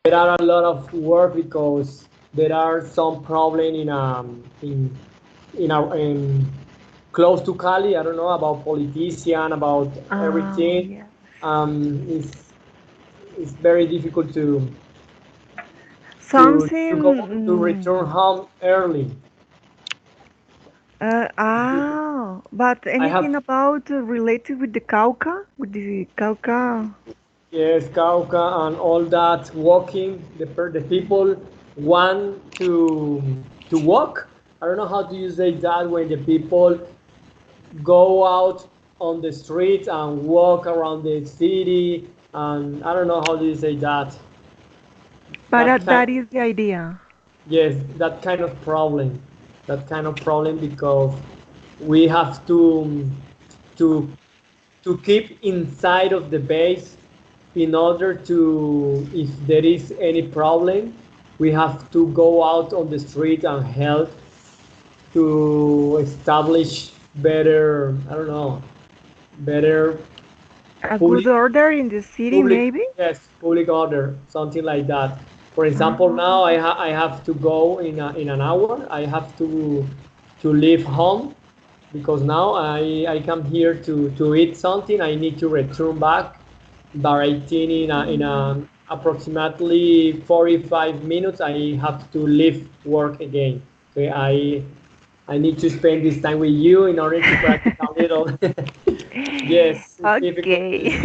there are a lot of work because there are some problem in close to Cali. I don't know about politician, about Oh, everything. yeah. It's very difficult to go to return Something. home early. It's difficult. But I anything have about related with the Cauca? With the Cauca? yes, Cauca and all that walking. The people want to walk. I don't know how do you say that when the people go out on the streets and walk around the city, and I don't know how do you say that. But That kind that is the idea. yes, that kind of problem. That kind of problem because we have to to keep inside of the base in order to, if there is any problem, we have to go out on the street and help to establish better, I don't know, better A good public, order in the city, public, maybe? yes, public order, something like that. For example, Oh, now I have to go in an hour. I have to leave home because now I come here to eat something. I need to return back, but I think in approximately 45 minutes I have to leave work again. Okay, I need to spend this time with you in order to practice a little. Yes, it's difficult. okay.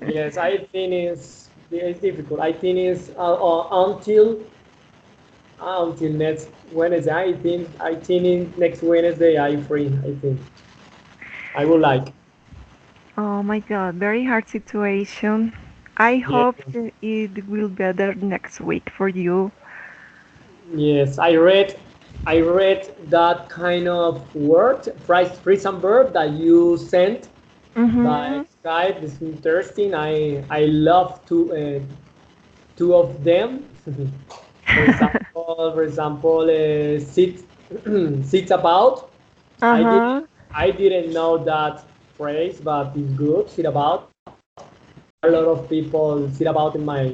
Yes, I think it's difficult. I think it's until next Wednesday. I think next Wednesday I free. I think I would like. Oh my God, very hard situation. I Yes, hope it will better next week for you. yes. I read that kind of word, phrase and verb that you sent by Mm-hmm. Skype. It's interesting. I love two of them. For example, sit sit about. I didn't Uh-huh. I didn't know that phrase, but it's good. Sit about. There are a lot of people sit about in my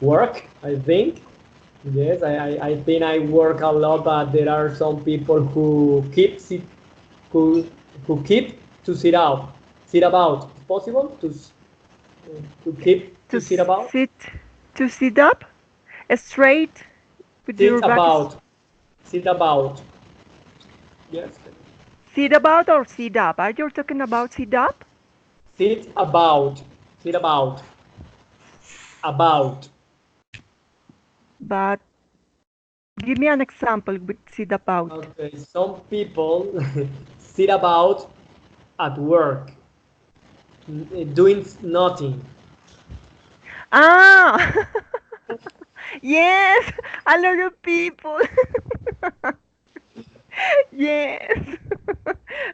work. I think. Yes, I think I work a lot, but there are some people who who keep to sit out, sit about. It's possible to keep To to sit about, sit to sit up straight with sit your back. about, sit about. Yes, Sit about or sit up? Are you talking about sit up? sit about, sit about. But give me an example with sit about. Okay, some people sit about at work, doing nothing. Ah, yes, a lot of people. Yes,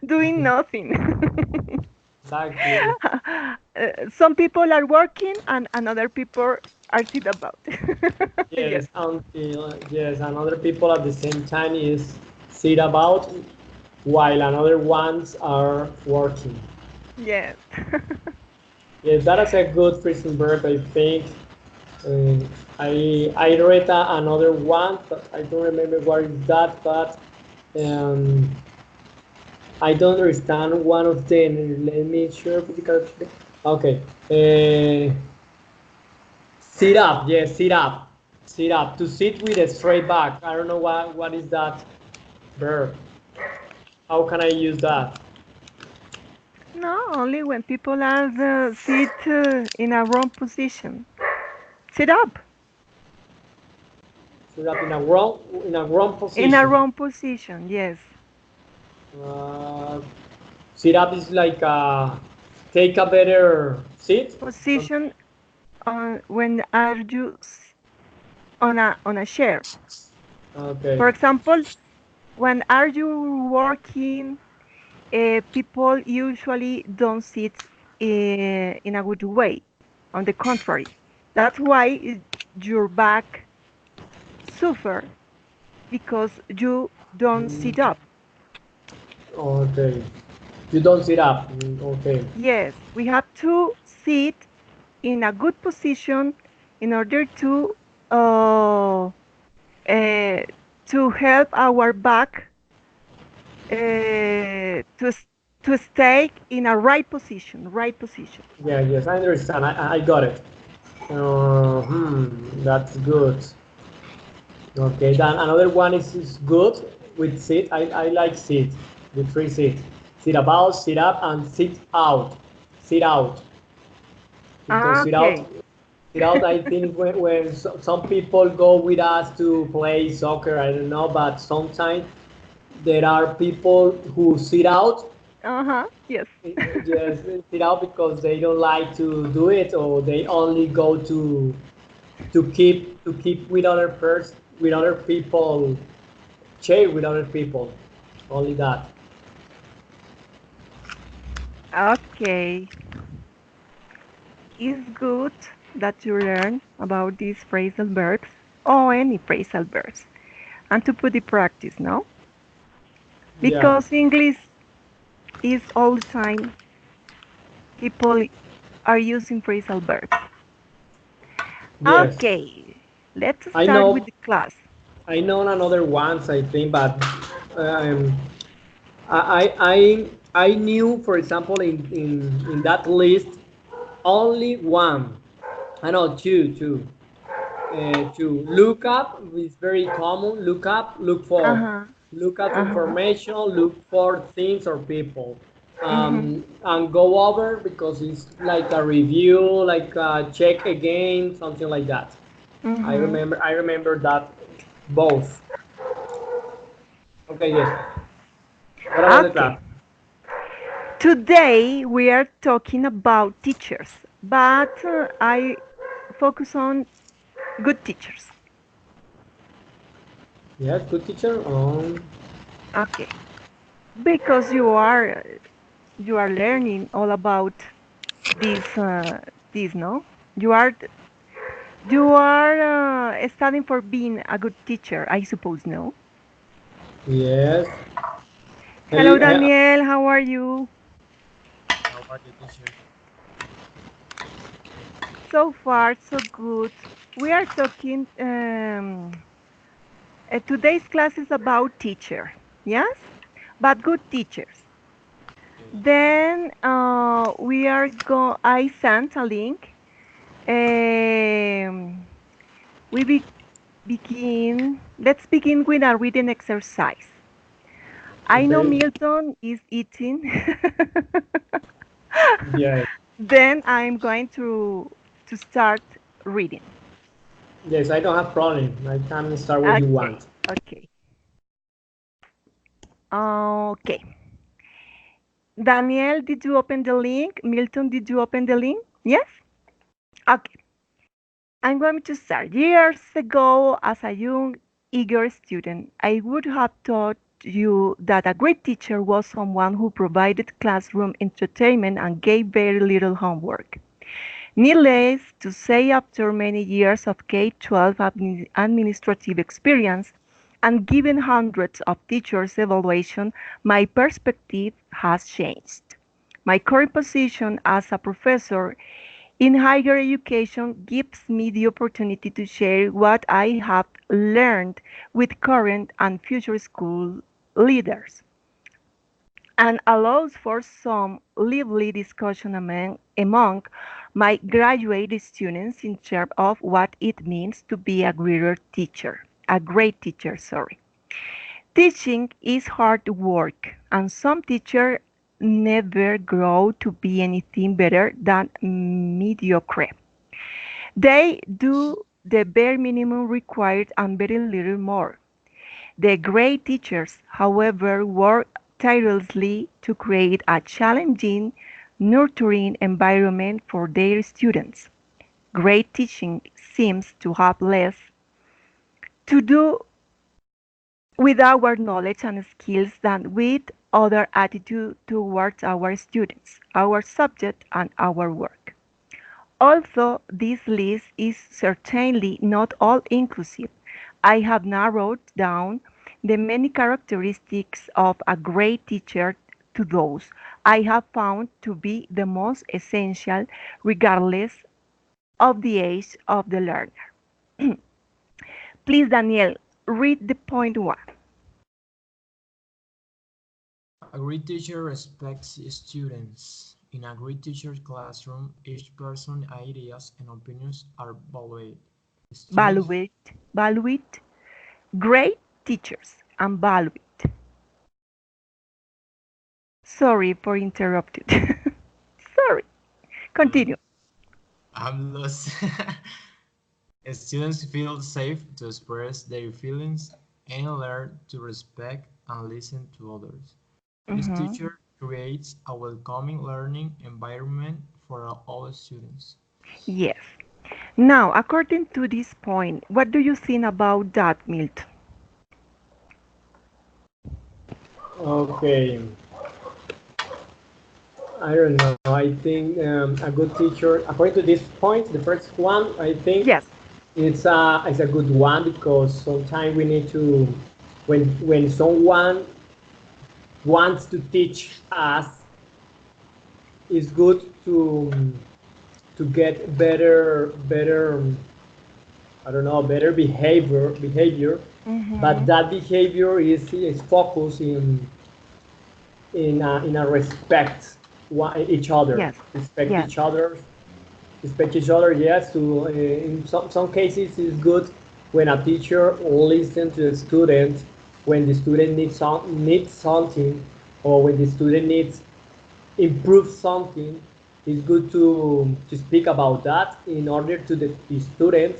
doing nothing. Exactly. Some people are working and other people are sit about. Yes, Yes, and other people at the same time is sit about while another ones are working. yes. Yes, that is a good prison verb, I think. Uh, I read another one, but I don't remember what is that. But um, I don't understand one of them. Let me sure. Okay. Sit up. Yes, sit up. Sit up. To sit with a straight back. I don't know what is that verb. How can I use that? No, only when people are sit in a wrong position. Sit up Sit up in a wrong in a position. wrong position. Yes. Uh, Sit up is like take a better seat. Position on when are you on a chair. Okay. For example, when are you working, people usually don't sit in a good way. On the contrary, that's why your back suffer because you don't Mm, sit up. okay. You don't sit up. Okay. Yes, we have to sit in a good position in order uh, to help our back to to stay in a right position, right position. Yeah, yes, I understand. I got it. That's good. Okay, then another one is good with sit. I like sit, the three sit. Sit about, sit up, and sit out. Sit out. Because Okay. sit out, I think when some people go with us to play soccer, I don't know, but sometimes there are people who sit out. Uh-huh. Yes. Yes, sit out because they don't like to do it, or they only go to keep with with other people, share with other people. Only that. Okay. It's good that you learn about these phrasal verbs or any phrasal verbs and to put in practice, no? Yeah. Because English is all the time people are using phrasal verbs. Yes. Okay, let's I start with know. the class. I know another ones. I think, but um, I knew, for example, in that list, only one. I know two. To look up is very common. Look up, Uh-huh. look up Uh-huh. information, look for things or people, Mm-hmm. and go over because it's like a review, like check again, something like that. Mm-hmm. I remember that both. Okay, yes. What about the Okay. class? Today we are talking about teachers, but I focus on good teachers. Yes, good teacher. Okay. Because you are learning all about this, no? You are studying for being a good teacher, I suppose, no? Yes. Hello, Hel- uh, Daniel. How are you? How about the teacher? So far, so good. We are talking. Today's class is about teacher. Yes, but good teachers. Then we are go. I sent a link. Um, we begin. Let's begin with a reading exercise. I know Okay. Milton is eating. Yes. Then I'm going to start reading. Yes, I don't have problem. I can start when you Okay, want. okay, okay. Daniel, did you open the link? Milton, did you open the link? Yes? Okay. I'm going to start. Years ago, as a young, eager student, I would have taught you that a great teacher was someone who provided classroom entertainment and gave very little homework. Needless to say, after many years of K-12 administrative experience and given hundreds of teachers' evaluation, my perspective has changed. My current position as a professor in higher education gives me the opportunity to share what I have learned with current and future school leaders and allows for some lively discussion among my graduate students in terms of what it means to be a great teacher, sorry. Teaching is hard work, and some teachers never grow to be anything better than mediocre. They do the bare minimum required and very little more. The great teachers, however, work tirelessly to create a challenging, nurturing environment for their students. Great teaching seems to have less to do with our knowledge and skills than with our attitude towards our students, our subject, and our work. Although this list is certainly not all-inclusive, I have narrowed down the many characteristics of a great teacher to those I have found to be the most essential regardless of the age of the learner. Please, Daniel, read the point one. A great teacher respects students. In a great teacher classroom, each person's ideas and opinions are valued. Students, Valued, valued, great teachers, and valued. Sorry for interrupting. Sorry. Continue. I'm lost. Students feel safe to express their feelings and learn to respect and listen to others. This Mhm. teacher creates a welcoming learning environment for all students. Yes. Now, according to this point, what do you think about that, Milton? Okay, I don't know. I think a good teacher, according to this point, the first one, I think Yes. it's a good one because sometimes we need to, when someone wants to teach us, it's good to get better I don't know, better behavior, but Mhm. that behavior is focused in a respect each other, Yes. respect Yes. each other, respect each other. Yes, to in some cases it's good when a teacher listens to the student when the student needs something, or when the student needs improve something. It's good to speak about that in order to the student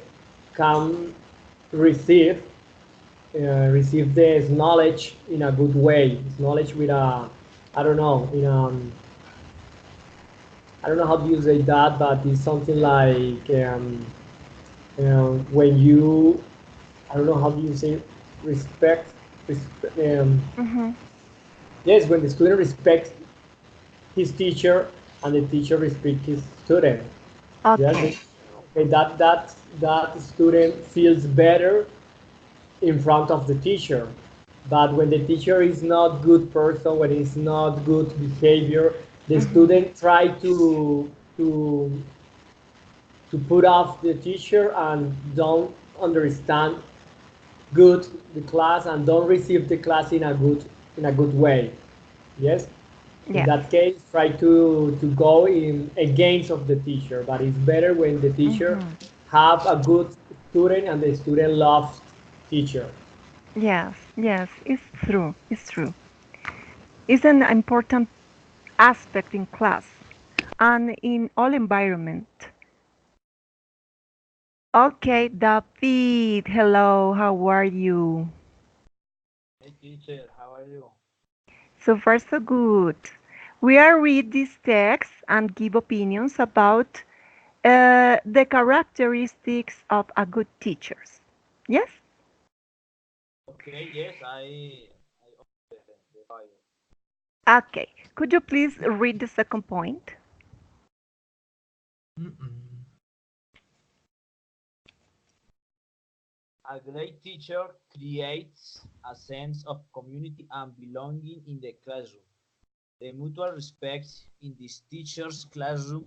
can receive receive this knowledge in a good way. This knowledge with a, I don't know, I don't know how to say that, but it's something like when you, I don't know how do you say respect, respect Mhm. yes, when the student respects his teacher and the teacher respects his student. Yes, Okay. okay, that student feels better in front of the teacher. But when the teacher is not good person, when it's not good behavior, the Mhm. student try to put off the teacher and don't understand good the class and don't receive the class in a good way. Yes. In Yes. that case, try to go in against of the teacher. But it's better when the teacher Mhm. have a good student and the student loves teacher. Yes. Yes. It's true. It's true. It's an important aspect in class and in all environment. Okay, David. Hello. How are you? Hey teacher, how are you? So far, so good. We are read this text and give opinions about the characteristics of a good teachers. Yes? Okay, yes, I opened the file. Okay. Could you please read the second point? Mm-mm. A great teacher creates a sense of community and belonging in the classroom. The mutual respect in this teacher's classroom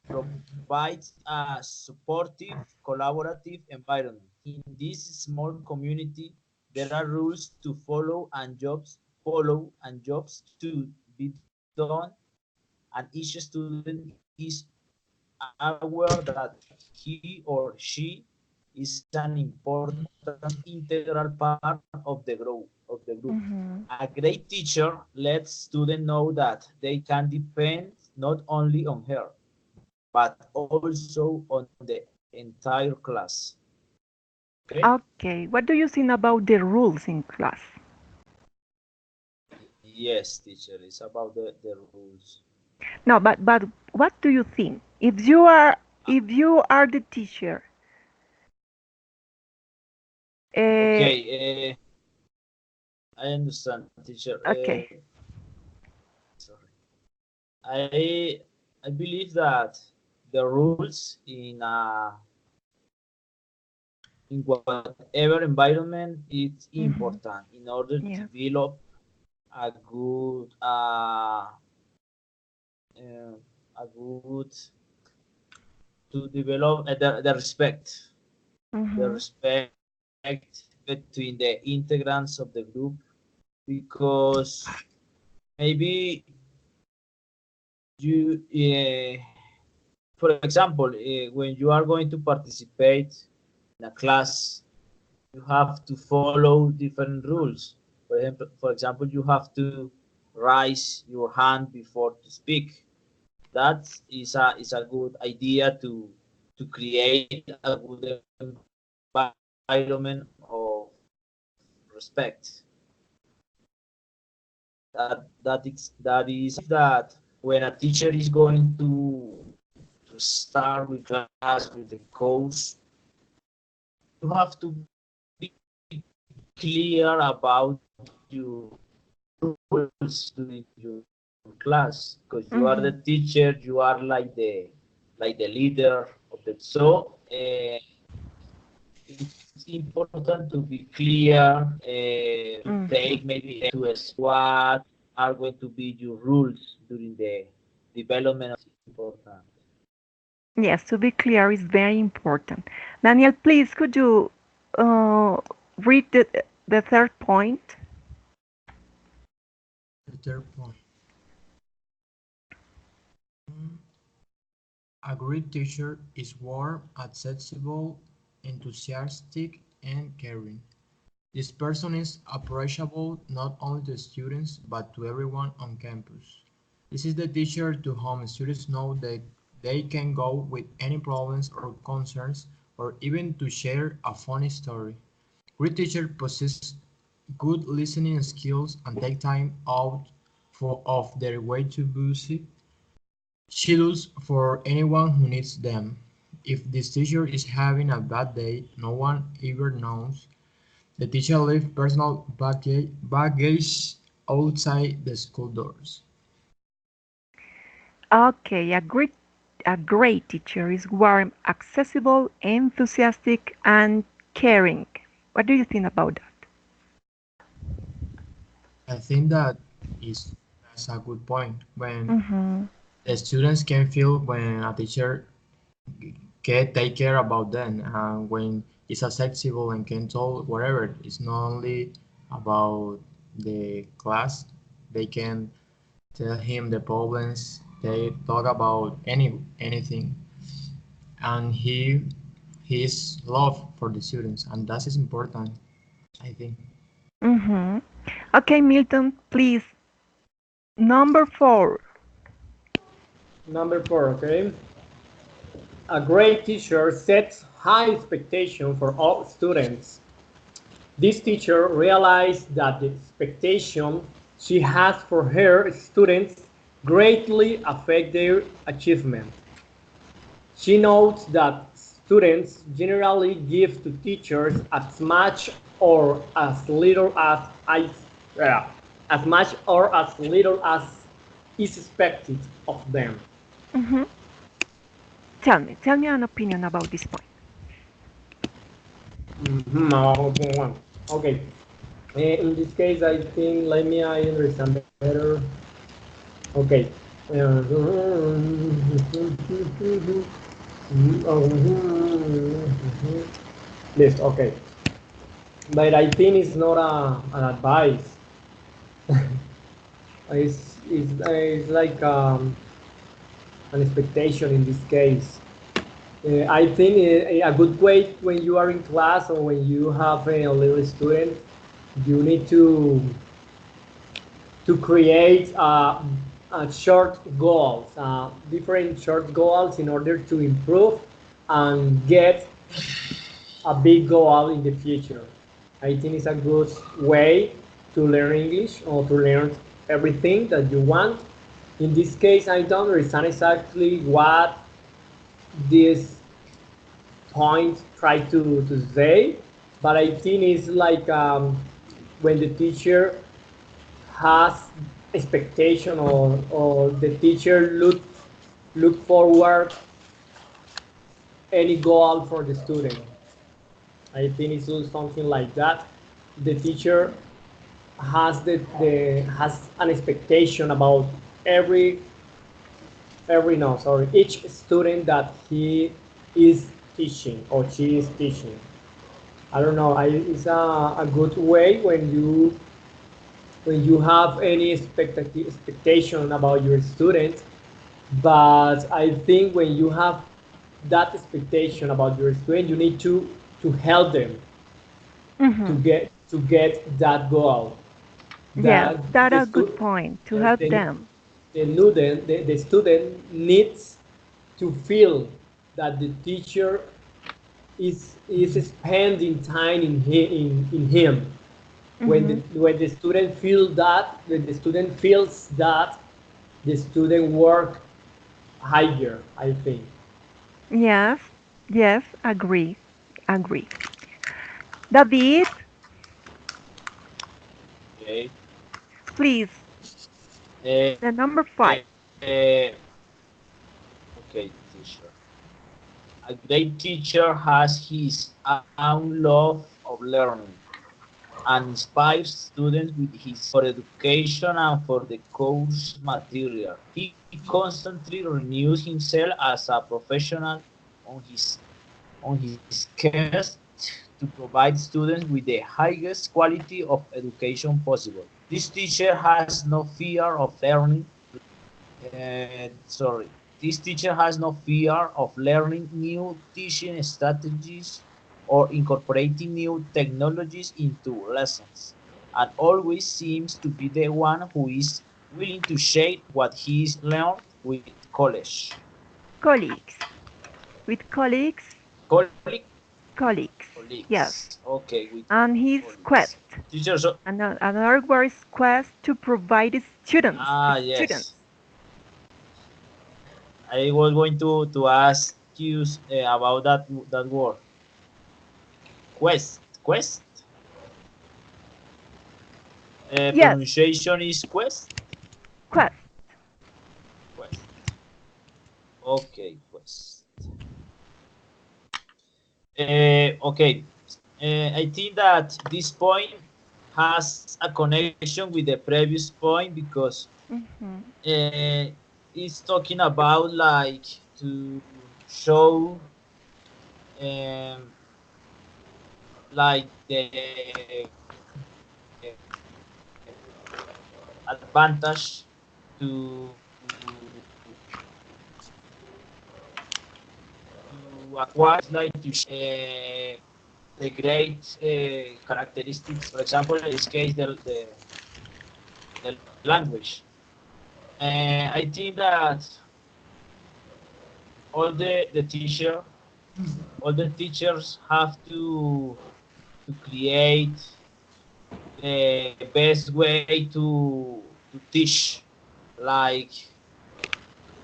provides a supportive, collaborative environment. In this small community, there are rules to follow and jobs to be done, and each student is aware that he or she is an important integral part of the group. A great teacher Mhm. lets students know that they can depend not only on her, but also on the entire class. Okay? Okay. What do you think about the rules in class? Yes, teacher, it's about the rules. No, but what do you think? If you are the teacher, uh, Okay, I understand, teacher. okay. Sorry. I believe that the rules in whatever environment is Mhm. important in order to Yes. develop a good uh, a good to develop the Mm-hmm. respect between the integrants of the group, because maybe you for example, when you are going to participate in a class, you have to follow different rules. For example, you have to raise your hand before to speak. That is a good idea to create a good environment of respect. That is that when a teacher is going to start with class with the course, you have to be clear about your rules during your class, because you are the teacher, you are Mm-hmm. like the leader of the group. So it's important to be clear, take maybe Mm-hmm. to what are going to be your rules during the development of important. Yes, to be clear is very important. Daniel, please, could you read the third point? The third point. Mm, A great teacher is warm, accessible, enthusiastic, and caring. This person is approachable not only to students but to everyone on campus. This is the teacher to whom students know that they can go with any problems or concerns, or even to share a funny story. Great teachers possess good listening skills and take time out of their way to visit schedules for anyone who needs them. If this teacher is having a bad day, no one ever knows. The teacher leaves personal baggage outside the school doors. Okay, a great teacher is warm, accessible, enthusiastic, and caring. What do you think about that? I think that's a good point. When Mm-hmm. the students can feel when a teacher can take care about them, and when it's accessible and can talk whatever, it's not only about the class. They can tell him the problems. They talk about anything, and his love for the students, and that is important, I think. Mm-hmm. Okay, Milton, please. Number four. Number four, okay. A great teacher sets high expectation for all students. This teacher realized that the expectation she has for her students greatly affect their achievement. She notes that students generally give to teachers as much or as little as much or as little as is expected of them. Mm-hmm. Tell me an opinion about this point. Mhm, okay. In this case, I think let me I understand better. Okay. List. Okay. But I think it's not an advice. It's like an expectation in this case. I think a good way when you are in class or when you have a little student, you need to create short goals, different short goals in order to improve and get a big goal in the future. I think it's a good way to learn English or to learn everything that you want. In this case, I don't understand exactly what this point try to say, but I think it's like when the teacher has expectation or the teacher look forward any goal for the student. I think it's something like that. The teacher has has an expectation about everything every no, sorry, each student that he is teaching or she is teaching. I don't know. It's a good way when you have any expectation about your student. But I think when you have that expectation about your student, you need to help them Mm-hmm. to get that goal. Yes, That that's the a good stu- point to yes, help them. the student needs to feel that the teacher is spending time in him. Mm-hmm. When the student feel that, when the student feels that, the student work higher, I think. Yes, yes, agree, agree. David, Okay. please, Uh, the number five. okay, teacher. A great teacher has his own love of learning and inspires students with his for education and for the course material. He constantly renews himself as a professional on his quest to provide students with the highest quality of education possible. This teacher has no fear of learning. Sorry, this teacher has no fear of learning new teaching strategies or incorporating new technologies into lessons, and always seems to be the one who is willing to share what he's learned with college. Colleagues. With colleagues, Colleague, colleagues. colleagues. Yes. Okay, with And his colleagues. quest. Teachers, Another word is quest to provide students. yes. Students. I was going to ask you about that word. Quest. Yes, Pronunciation is quest. quest. Quest. Okay, quest. Okay. I think that this point has a connection with the previous point because Hmm. uh, it's talking about like to show um, like advantage to acquire like to the great characteristics. For example, in this case, the language. I think that all the teacher, all the teachers have to create the best way to teach, like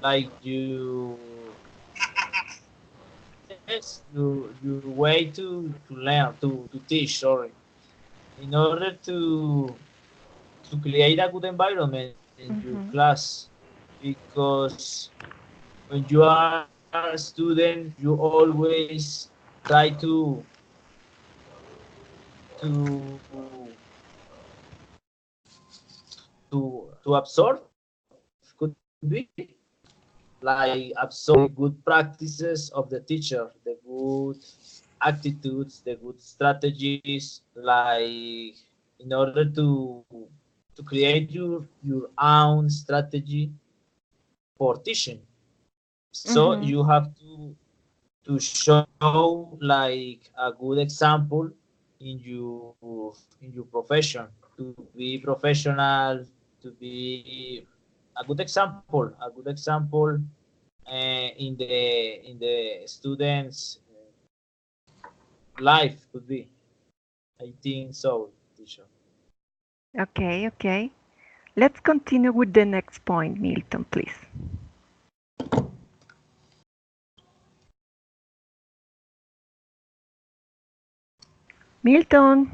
like your way to learn to teach. Sorry, in order to create a good environment in your Hmm. class, because when you are a student you always try to to absorb, could be like absorb the good practices of the teacher, the good attitudes, the good strategies, like in order to create your own strategy for teaching. So Hmm. you have to show like a good example in your profession, to be professional, to be a good example in the students life could be. I think so, teacher. Okay, okay. Let's continue with the next point, Milton, please. Milton.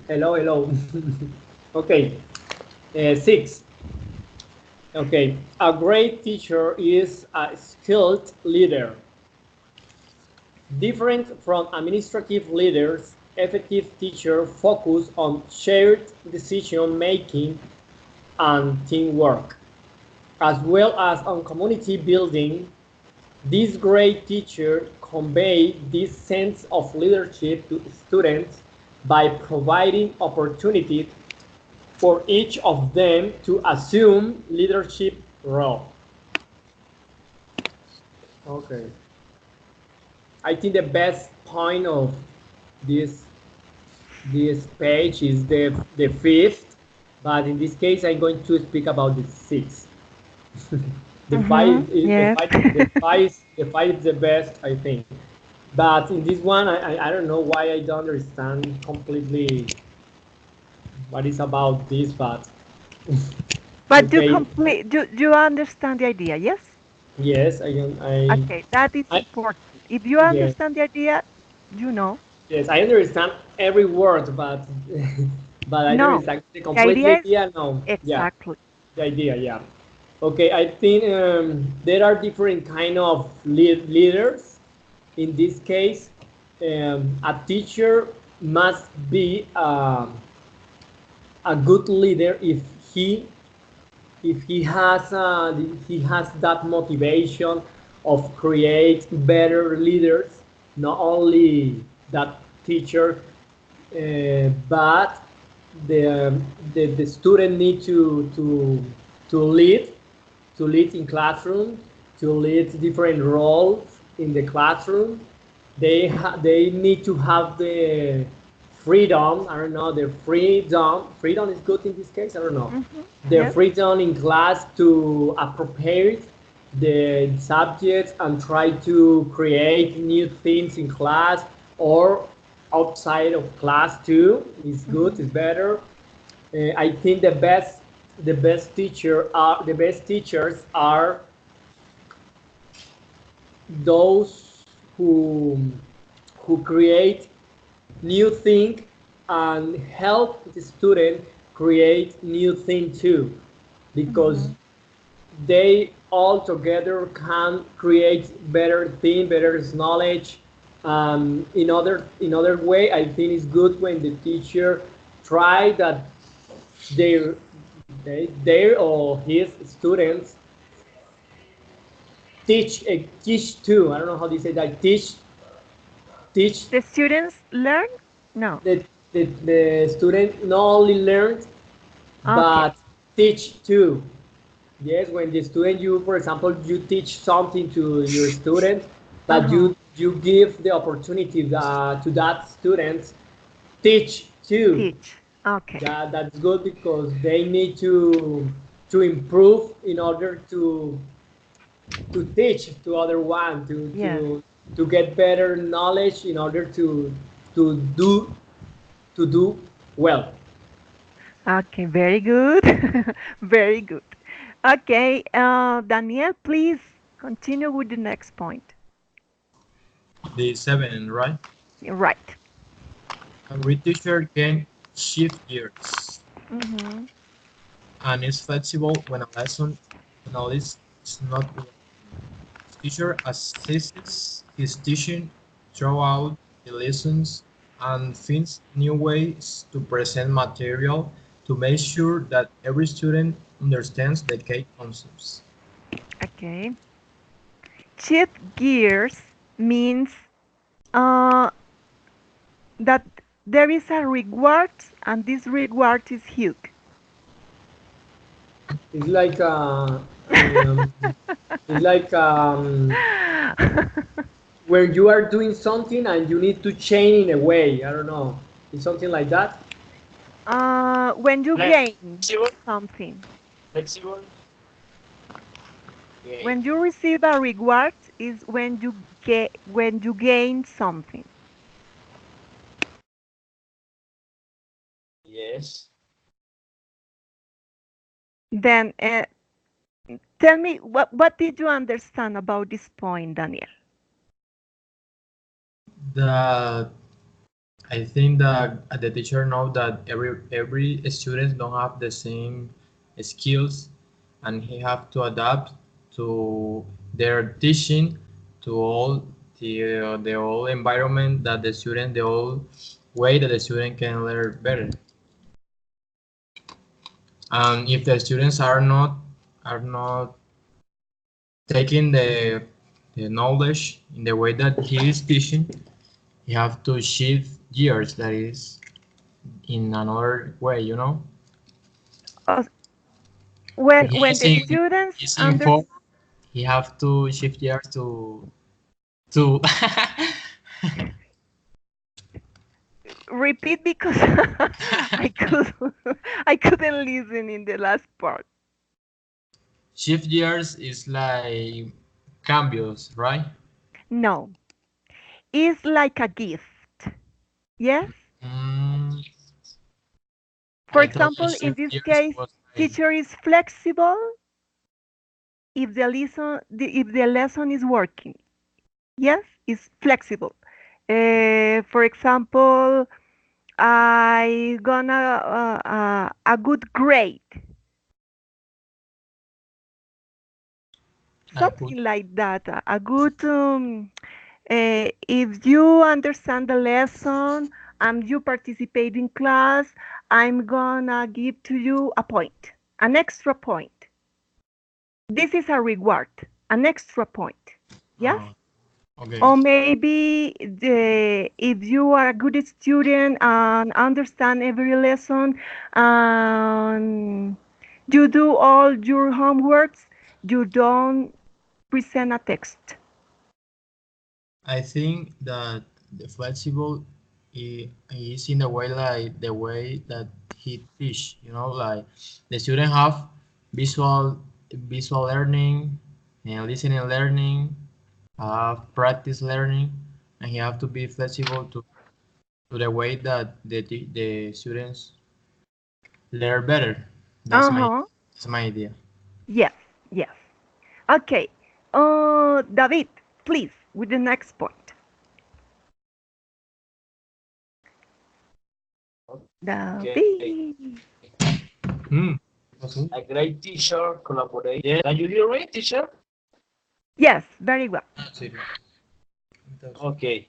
Hello, hello. Okay, six. Okay, a great teacher is a skilled leader. Different from administrative leaders, effective teachers focus on shared decision making and teamwork. as well as on community building. This great teacher conveyed this sense of leadership to students by providing opportunities for each of them to assume leadership role. Okay. I think the best point of this this page is the fifth, but in this case I'm going to speak about the sixth. The Mm-hmm. five is Yes. the five is the best, I think. But in this one, I don't know why I don't understand completely what is about this, but But you okay, complete, you understand the idea, yes? yes, Okay, that is I important. If you yes, understand the idea, you know. yes, I understand every word, but but I don't No, understand the the complete idea is idea. No, yeah, exactly. the idea, yeah. Okay, I think there are different kind of leaders. In this case, a teacher must be a good leader if he has that motivation of create better leaders, not only that teacher, but the student need to lead to lead in classroom, to lead different roles in the classroom. They need to have the freedom. I don't know, the freedom. Freedom is good in this case. I don't know. Mm-hmm. The Yes. freedom in class to appropriate the subjects and try to create new things in class or outside of class too. Is good. Mm-hmm. Is better. I think the best teachers are those who create new thing and help the student create new thing too, because Mm-hmm. they all together can create better thing, better knowledge. In other way, I think it's good when the teacher try that their their or his students teach too. I don't know how do you say that. Teach The students learn? No. the student not only learn Okay. but teach too. Yes, when the student, you for example, you teach something to your student, but Uh-huh. you give the opportunity to that student teach too. Teach. Okay. That's good because they need to improve in order to teach to other one Yes. to get better knowledge in order to do to do well. Okay, very good. Very good. Okay, Daniel, please continue with the next point. The seven, right? Right. A great teacher can shift gears Mm-hmm. and is flexible when a lesson is not working. His teacher assists his teaching throughout the lessons and finds new ways to present material to make sure that every student understands the key concepts. Okay. Shift gears means uh, that there is a reward, and this reward is huge. It's like it's like where you are doing something and you need to change in a way. I don't know. It's something like that. When you gain Flexible, something, flexible. when Okay. you receive a reward, is when you gain something. Yes. Then tell me what did you understand about this point, Daniel? That I think that the teacher know that every student don't have the same skills, and he have to adapt to their teaching to all the whole environment that the student the whole way that the student can learn better. And if the students are not are not taking the knowledge in the way that he is teaching, he have to shift gears, that is in another way, you know. Uh, When he when the using students using under form, he have to shift gears to repeat because I could I couldn't listen in the last part. shift gears is like cambios, right? No, it's like a gift. Yes. Mm, For I thought that example, in shift this gears case, was like teacher is flexible if the lesson is working. Yes, it's flexible. For example, I gonna a good grade, I put. something like that. A good if you understand the lesson and you participate in class, I'm gonna give to you a point, an extra point. This is a reward, an extra point. Yes? Uh, okay. Or maybe if you are a good student and understand every lesson and you do all your homeworks, you don't present a text. I think that the flexible is in the way like the way that he teach, you know, like the student have visual learning and listening learning, have practice learning, and he have to be flexible to the way that the students learn better. That's my Uh-huh. that's my idea. Yes, yes. Okay. David, please, with the next point. Okay. David. Hmm. A great teacher collaborate. Yeah. Can you hear me, teacher? Yes, very well. Okay.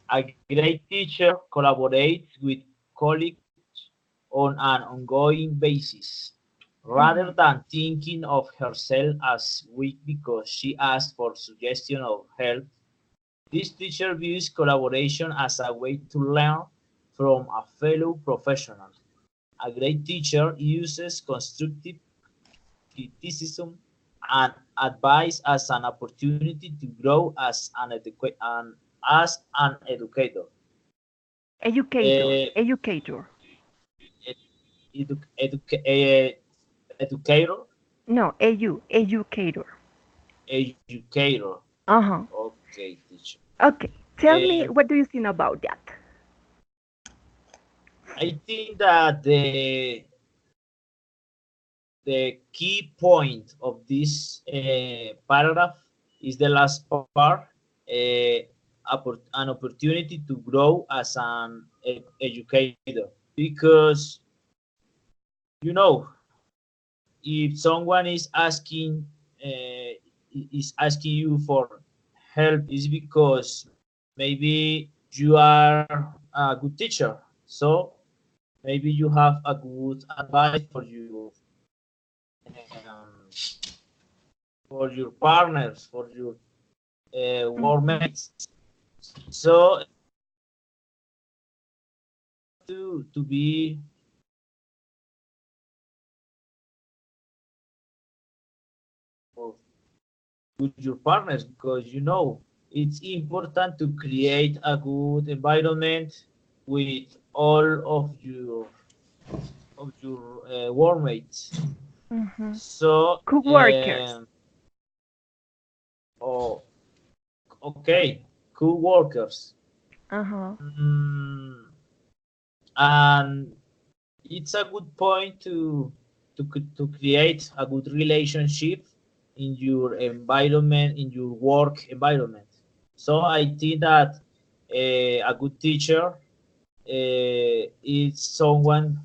A great teacher collaborates with colleagues on an ongoing basis. Rather Mhm. than thinking of herself as weak because she asked for suggestion of help, this teacher views collaboration as a way to learn from a fellow professional. A great teacher uses constructive criticism and advice as an opportunity to grow as an educator. Educator, Uh, educator. educator, No, educator. educator. Uh-huh. Okay, teacher. Okay. Tell me, Uh, what do you think about that? I think that the key point of this paragraph is the last part, an opportunity to grow as an educator. Because, you know, if someone uh, is asking you for help, is because maybe you are a good teacher. So maybe you have a good advice for your partners, for your Mhm. workmates. So to be for, with your partners, because you know it's important to create a good environment with all of your workmates. Mhm. So Co-workers. oh, okay, co-workers. Uh-huh. Mm, and it's a good point to create a good relationship in your environment, in your work environment. So I think that a good teacher is someone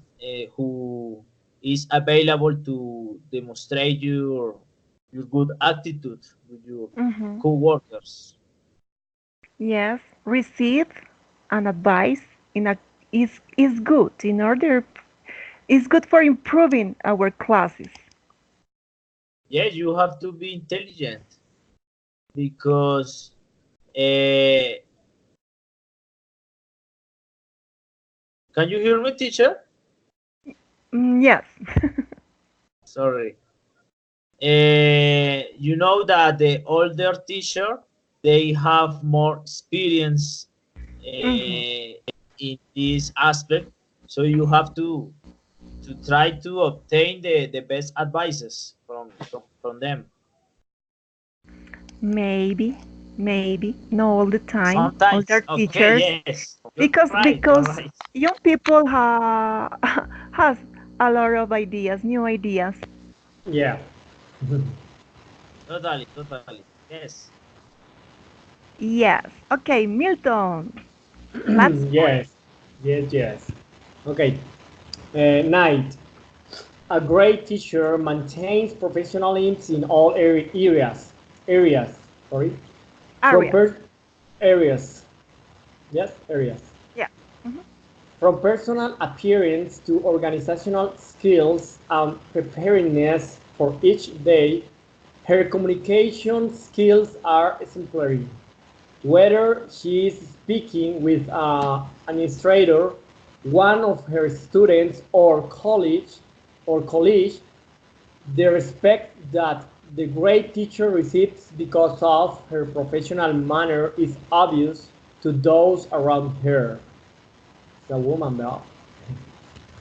who is available to demonstrate your good attitude with your Mhm. co-workers. Yes, receive an advice in a is good in order is good for improving our classes. Yes, you have to be intelligent because uh, can you hear me, teacher? Yes. Sorry. You know that the older teacher they have more experience Mhm. in this aspect, so you have to try to obtain the best advices from them. Maybe, maybe, not all the time, Sometimes, older okay, teachers, yes, you're because right, young people has a lot of ideas, new ideas. Yeah. totally, yes. Yes. Okay, Milton. Last point. Yes. Yes. Yes. Okay. Night. A great teacher maintains professionalism in all areas. Areas. Sorry. From Areas. areas. Yes. Areas. Yeah. Mhm. From personal appearance to organizational skills and preparedness for each day, her communication skills are exemplary. Whether she is speaking with an administrator, one of her students, or college, the respect that the great teacher receives because of her professional manner is obvious to those around her. It's a woman, though.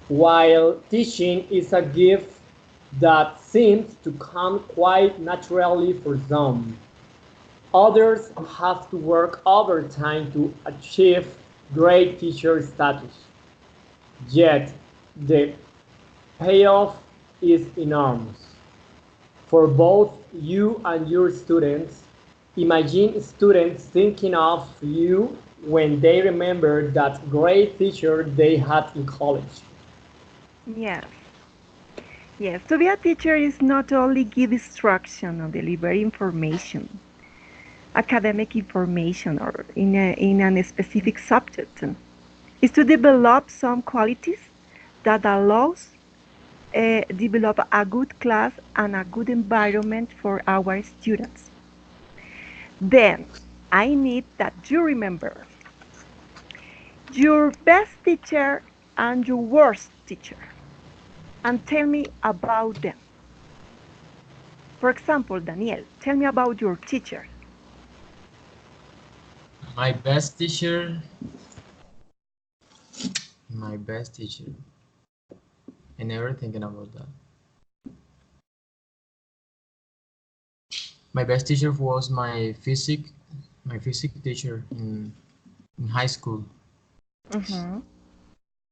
While teaching is a gift that seems to come quite naturally for some, others have to work overtime to achieve great teacher status. Yet, the payoff is enormous. For both you and your students, imagine students thinking of you when they remember that great teacher they had in college. Yes. Yes. To be a teacher is not only give instruction or deliver information, academic information, or in a specific subject. Is to develop some qualities that allows develop a good class and a good environment for our students. Then I need that you remember your best teacher and your worst teacher and tell me about them. For example, Daniel, tell me about your teacher. My best teacher, my best teacher. I never thinking about that. My best teacher was my physics teacher in high school. Mm-hmm.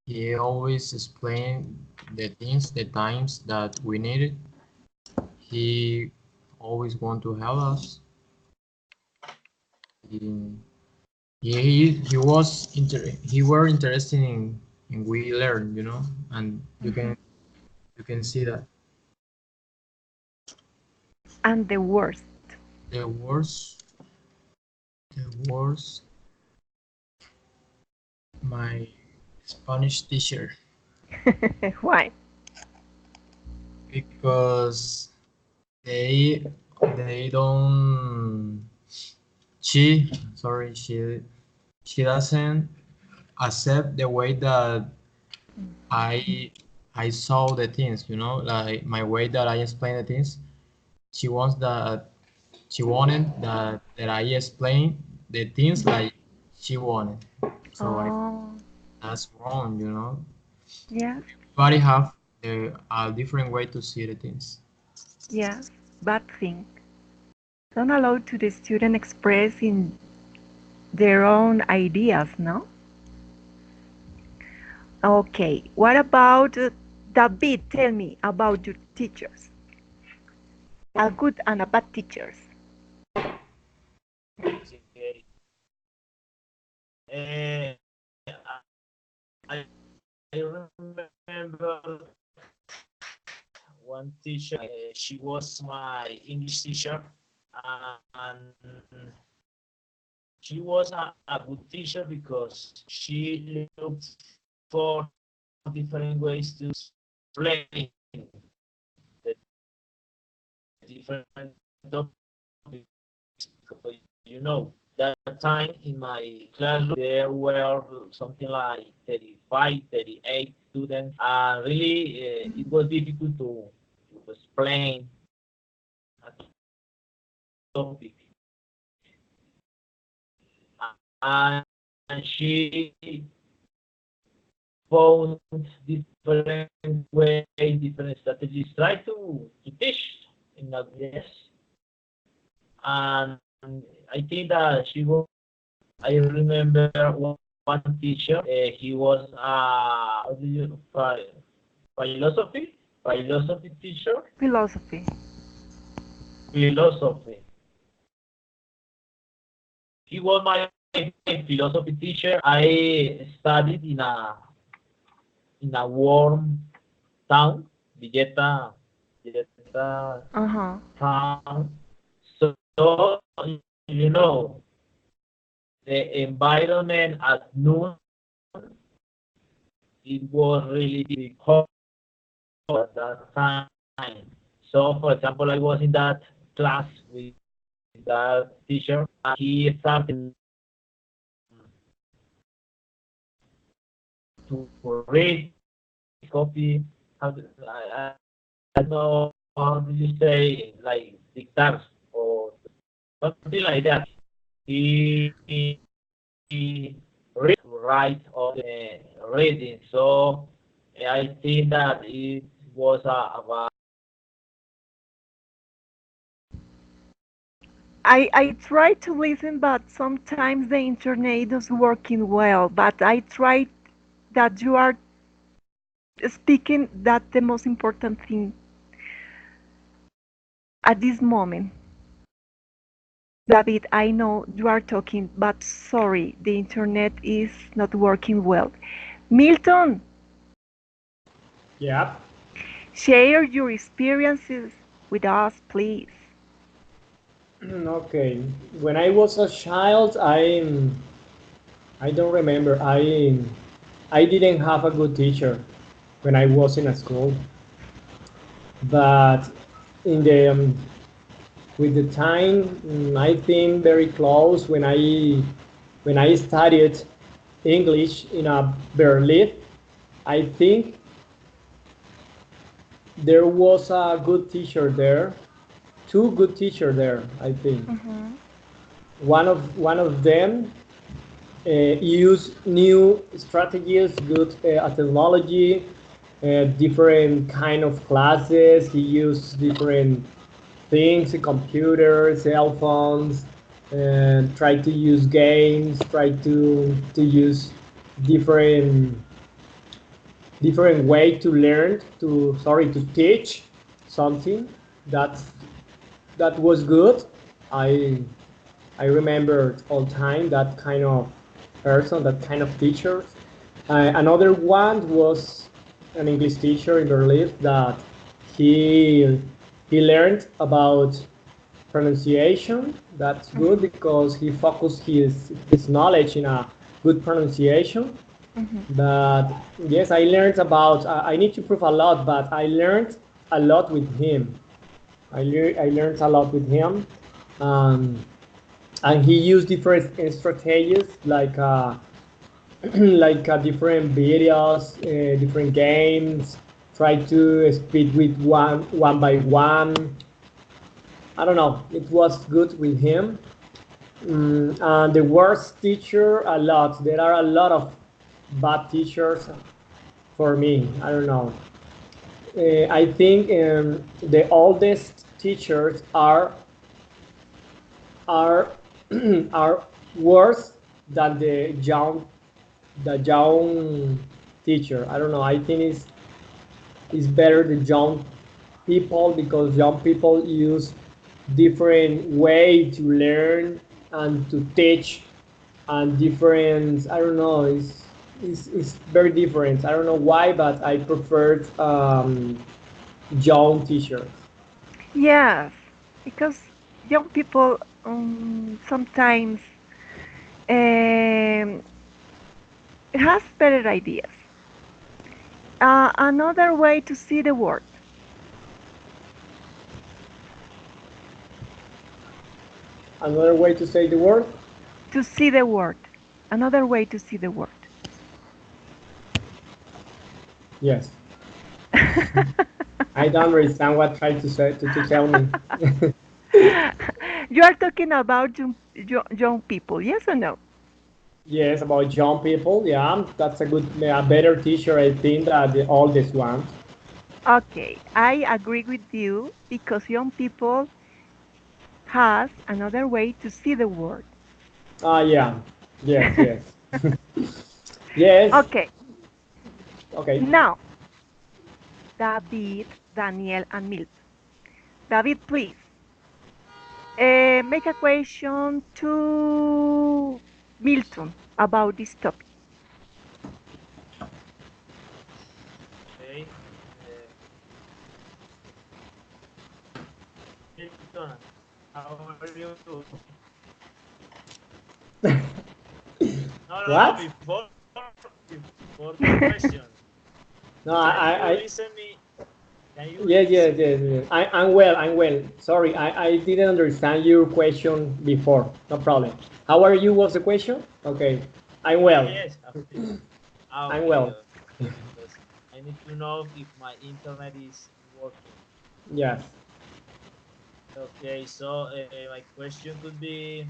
He always explained the things, the times that we needed. He always want to help us. He, he was he were interested in we learn, you know, and Mm-hmm. you can see that And the worst. the worst the worst my Spanish teacher Why? because they they don't she sorry she doesn't accept the way that I I saw the things, you know, like my way that I explain the things. She wants that she wanted that I explain the things like she wanted. So I Oh, that's wrong, you know. yes, Everybody have a different way to see the things. yes. Bad thing. Don't allow to the student express in their own ideas, no? Okay, what about David? Tell me about your teachers, a good and a bad teachers. Okay. I remember one teacher. She was my English teacher, and she was a good teacher because she looked for different ways to explain the different topics because that time in my classroom there were something like 35, 38 students, and really it was difficult to explain a topic. And she found different ways, different strategies, try to teach in a yes. And I think that she was, I remember one teacher, he was, how do you, philosophy teacher, Philosophy. philosophy. He was my philosophy teacher. I studied in a warm town, Villeta Uh-huh. town. So, you know, the environment at noon, it was really difficult at that time. So, for example, I was in that class with that teacher, and he started to read, copy. I don't know how do you say, like dictar or something like that. He read, write all the reading. So I think that it was a I try to listen, but sometimes the internet is working well. But I try that you are speaking that the most important thing at this moment. David, I know you are talking, but sorry, the internet is not working well. Milton, Yeah. share your experiences with us, please. Okay. When I was a child, I don't remember. I didn't have a good teacher when I was in a school, but in the with the time, I think very close when I studied English in a Berlin. I think there was a good teacher there, two good teachers there. I think Mm-hmm. one of them use new strategies, good technology, different kind of classes. He used different things, computers, cell phones, and try to use games, try to use different different way to learn, to sorry, to teach something. That was good. I I remember all time that kind of person, that kind of teacher. Another one was an English teacher in Berlin that he he learned about pronunciation. That's good Mm-hmm. because he focused his knowledge in a good pronunciation. Mm-hmm. But yes, I learned about. I need to prove a lot, but I learned a lot with him. I learned a lot with him. Um, and he used different strategies like like different videos, different games. Try to speak with one by one. I don't know. It was good with him. And the worst teacher, a lot. There are a lot of bad teachers for me. I don't know. I think the oldest teachers are are worse than the young teacher. I don't know. I think it's better the young people because young people use different way to learn and to teach and different. I don't know. It's very different. I don't know why, but I preferred young teachers. Yes, because young people sometimes um, has better ideas. Another way to see the world. Another way to say the word? To see the word. Another way to see the word. Yes. I don't understand what try to say to tell me. You are talking about young people, yes or no? Yes, about young people. Yeah, that's a better teacher, I think, than the oldest one. Okay, I agree with you because young people has another way to see the world. Ah, yeah. Yes, yes. Yes. Okay, Okay. now David, Daniel, and Milton. David, please make a question to Milton about this topic. Okay. Uh, Milton, how are you? No, What? before the question, No, can you I listen me? Can you yes, listen? yes, yes, yes. I'm well, I'm well. Sorry, I didn't understand your question before. No problem. How are you was the question? Okay. I'm well. Yes. Okay. I'm Okay. well. Okay. Because I need to know if my internet is working. Yes. Okay. So my question could be,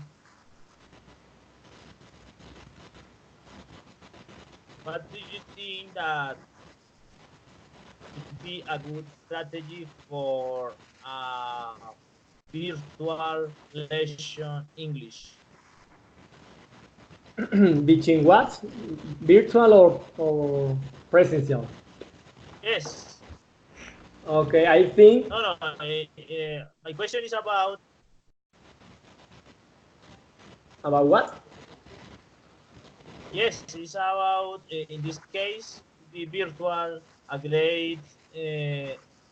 what do you think that could be a good strategy for virtual lesson English? Between what? Virtual or presential? Yes. Okay, I think No, no. My question is about, about what? yes, it's about, in this case, could be virtual, a great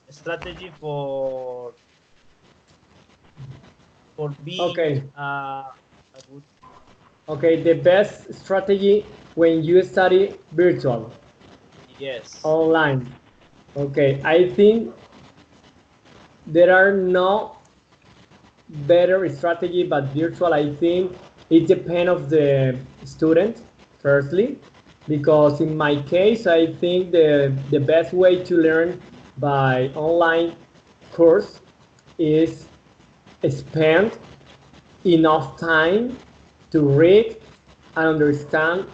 strategy for being Okay. a good. Okay, the best strategy when you study virtual Yes. online. Okay, I think there are no better strategy but virtual. I think it depends of the student firstly, because in my case I think the best way to learn by online course is spend enough time to read and understand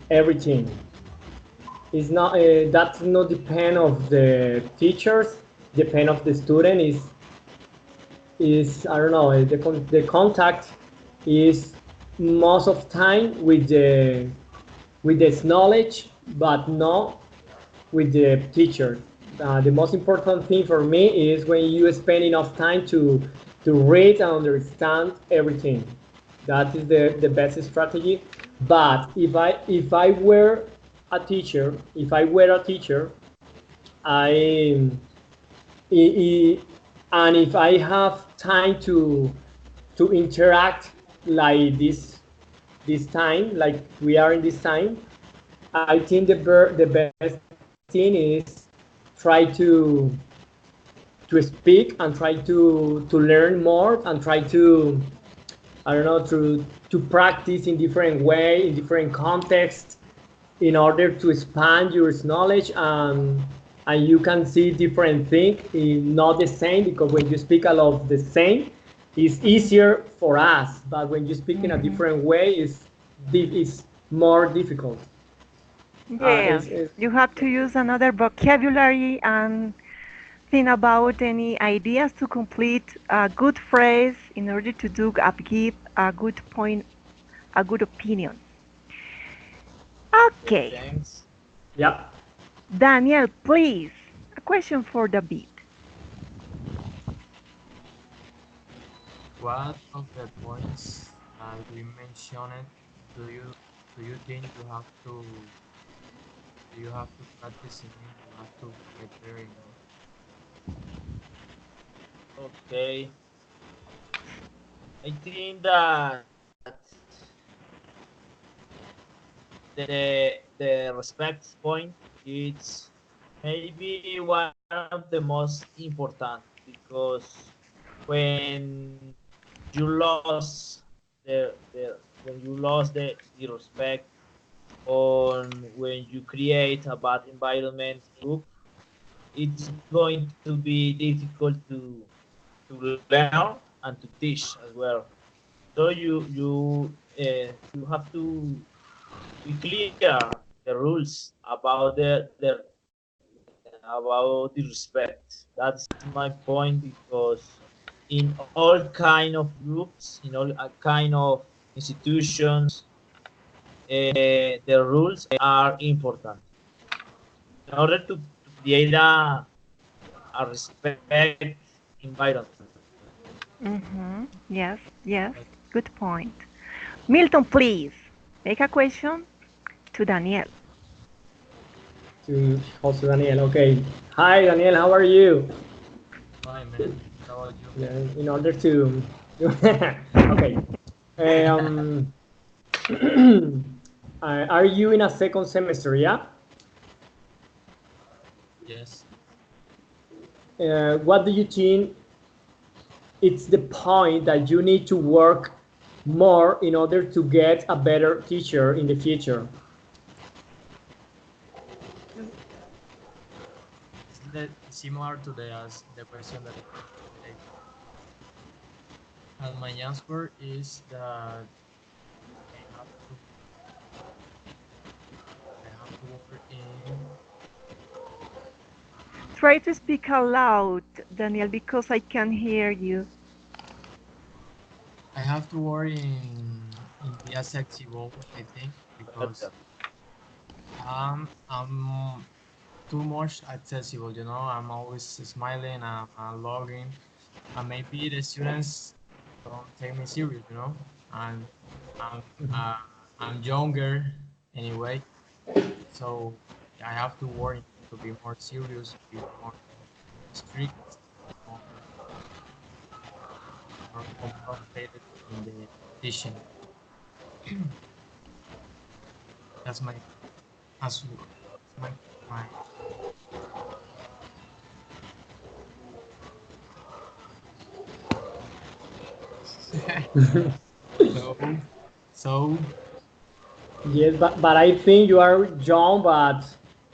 everything. It's not that's not depend of the teachers, depend of the student. Is I don't know, the contact is most of time with this knowledge, but not with the teacher. The most important thing for me is when you spend enough time to read and understand everything. That is the best strategy. But if I were a teacher, if I were a teacher, I, I and if I have time to interact like this time, like we are in this time, I think the best thing is try to speak and try to learn more and try to I don't know to practice in different way in different contexts in order to expand your knowledge and you can see different things not the same because when you speak a lot of the same it's easier for us but when you speak in a Mhm. different way it's more difficult. Yes, It's you have to use another vocabulary and think about any ideas to complete a good phrase in order to give a good point, a good opinion. Okay. Okay, Thanks. yeah. Daniel, please, a question for David. What of the points you mentioned do you do you think you have to practice in it, you have to get better in it? Okay. I think that the respect point it's maybe one of the most important because when you lost when you lost the respect, on when you create a bad environment group, it's going to be difficult to learn and to teach as well. So you have to be clear the rules about about the respect. That's my point, because in all kind of groups, in all kind of institutions, the rules are important in order to create a respect environment. Yes, yes. Good point. Milton, please make a question to Daniel. To Jose Daniel. Okay. Hi, Daniel. How are you? Fine, man. How about you? Yeah, in order to. Okay. Um, are you in a second semester? Yeah. Yes. What do you think? It's the point that you need to work more in order to get a better teacher in the future. It's similar to the as the question that I had today. And my answer is that I have to I have to work in Try to speak aloud, Daniel, because I can hear you. I have to work in be accessible, I think, because Better. I'm too much accessible, I'm always smiling, I'm logging, and maybe the students don't take me serious, and I'm uh, I'm younger anyway, so I have to work to be more serious, be more strict, more more compensated in the teaching. That's my answer. That's my so so Yes, but I think you are young, but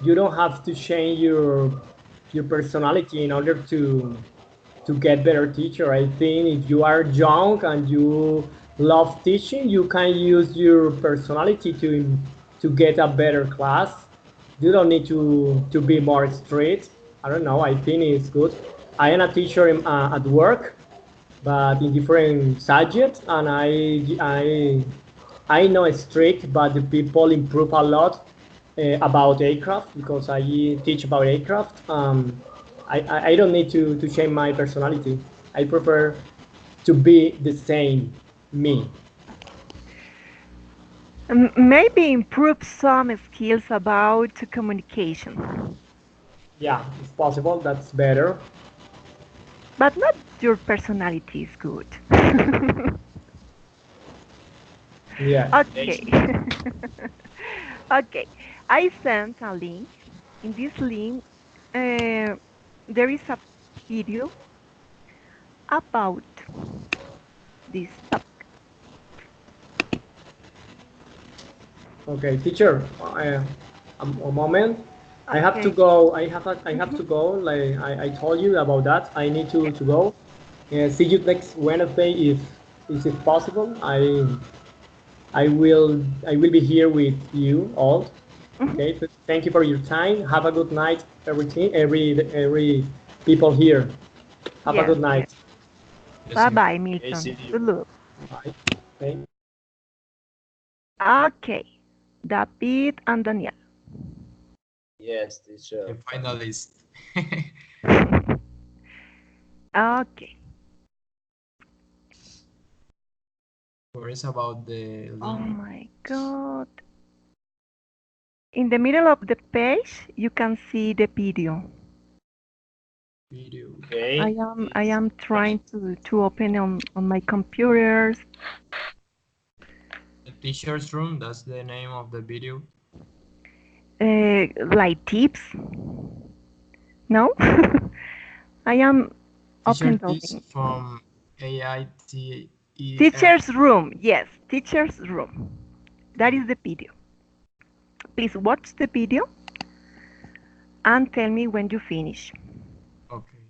you don't have to change your personality in order to get better teacher. I think if you are young and you love teaching, you can use your personality to get a better class. You don't need to be more strict. I don't know. I think it's good. I am a teacher at work, but in different subjects, and I know it's strict, but the people improve a lot about aircraft because I teach about aircraft. I don't need to change my personality. I prefer to be the same me. Maybe improve some skills about communication, Yeah, it's possible. That's better. but not your personality is good. Yeah. Okay. Okay. I sent a link. In this link, uh, there is a video about this topic. Okay, teacher. A moment. I have to Okay. go. I have Mhm. to go. Like I told you about that. I need Okay. to go. See you next Wednesday if it's possible. I will be here with you all. Mhm. Okay. So thank you for your time. Have a good night, every people here. Have a Yes, good yes. night. yes, Bye in bye, Okay, Milton. see you. Good luck. Bye. Thank Okay. David and Daniel. Yes, teacher. the finalist. Okay. Worries about the Oh link my God. In the middle of the page, you can see the video. video. Okay, I it's am trying to open on my computers. The teacher's room, that's the name of the video. Like tips. No? I am Teacher open the tips link. from AITE. Teacher's room. Yes, teacher's room. That is the video. Please watch the video and tell me when you finish. Okay.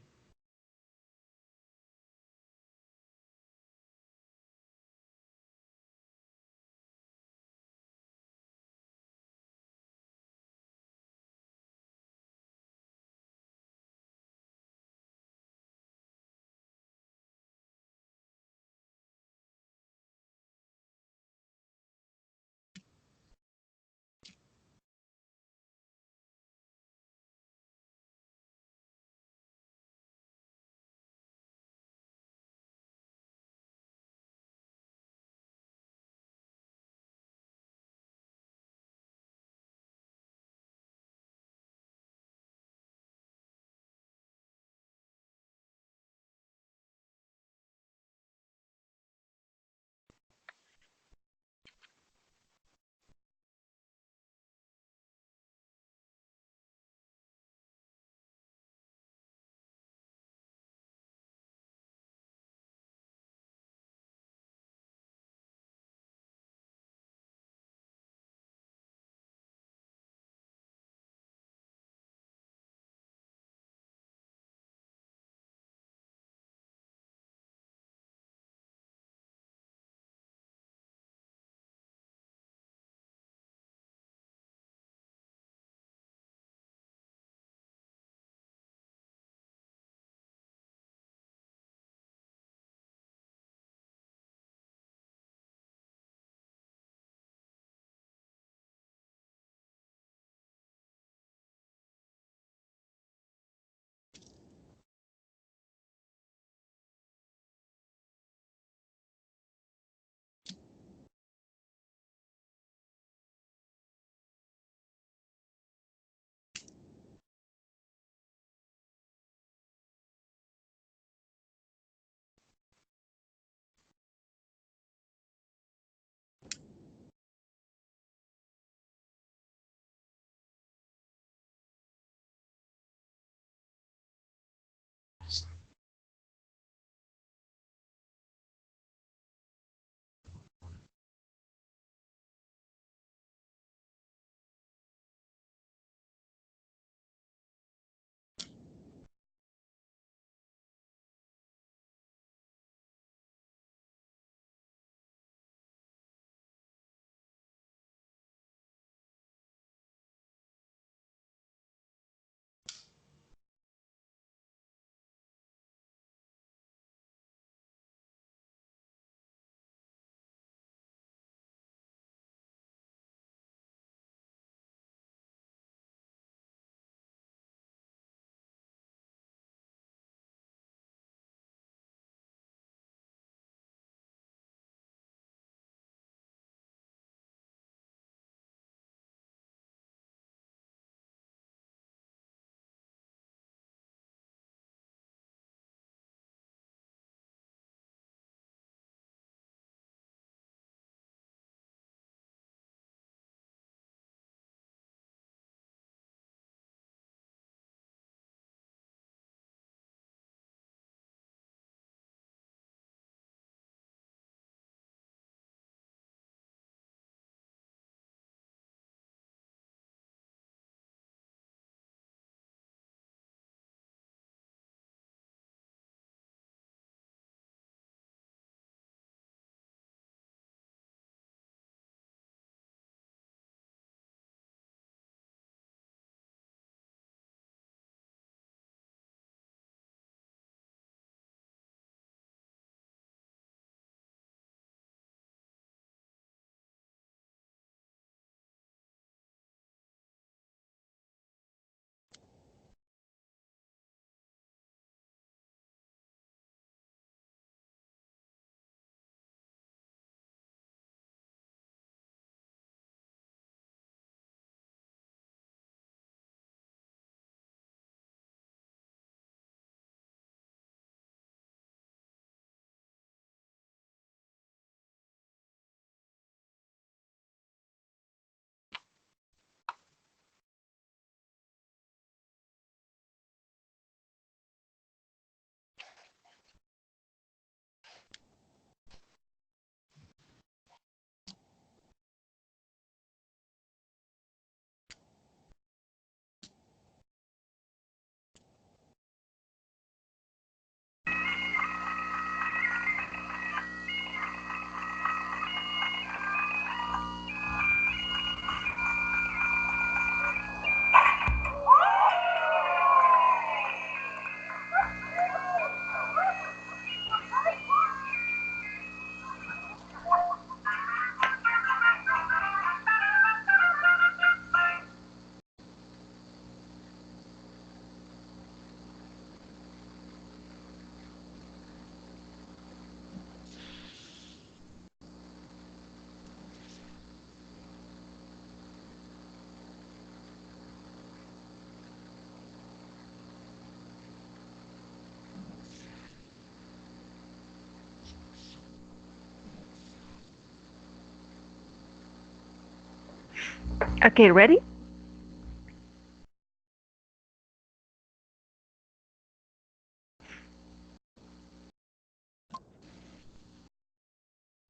Okay, ready?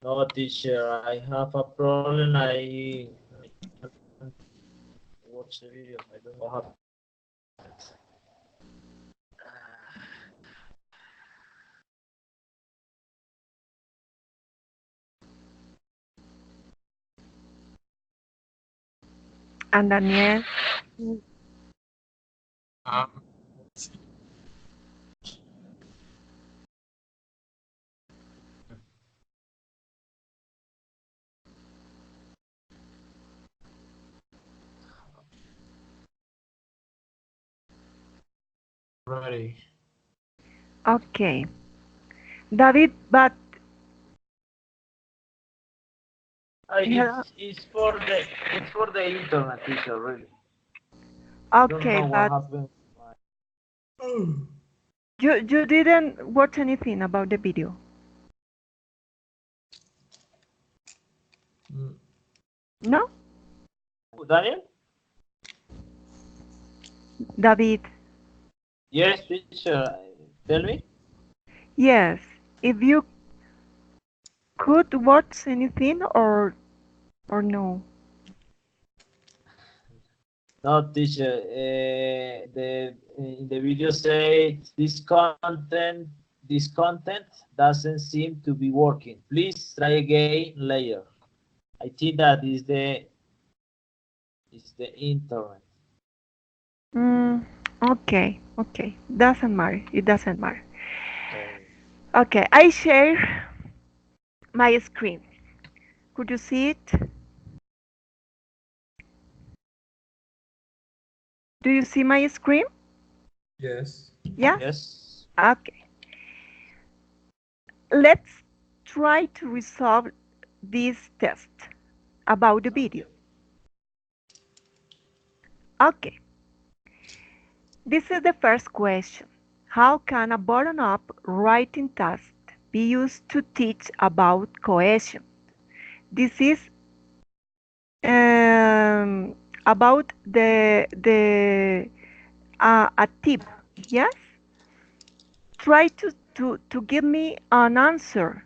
No, teacher, I have a problem. I can't watch the video. I don't know what happened. And Daniel, Um, ready. okay. David, but hello. It's for the internet, teacher. Really, I don't Okay, know what but happened. Oh. you didn't watch anything about the video. Mm, No? Daniel? David, Yes, teacher. Tell me. yes. If you could watch anything or no. No, teacher. The in the video say this content doesn't seem to be working. Please try again later. I think that is the internet. Mm, okay, okay. Doesn't matter. It doesn't matter. Okay. Okay, I share my screen. Could you see it? Do you see my screen? yes. Yes? Yes. Okay. Let's try to resolve this test about the video. Okay. Okay. This is the first question. How can a bottom-up writing task be used to teach about cohesion? This is about the a tip. Yes? Try to give me an answer.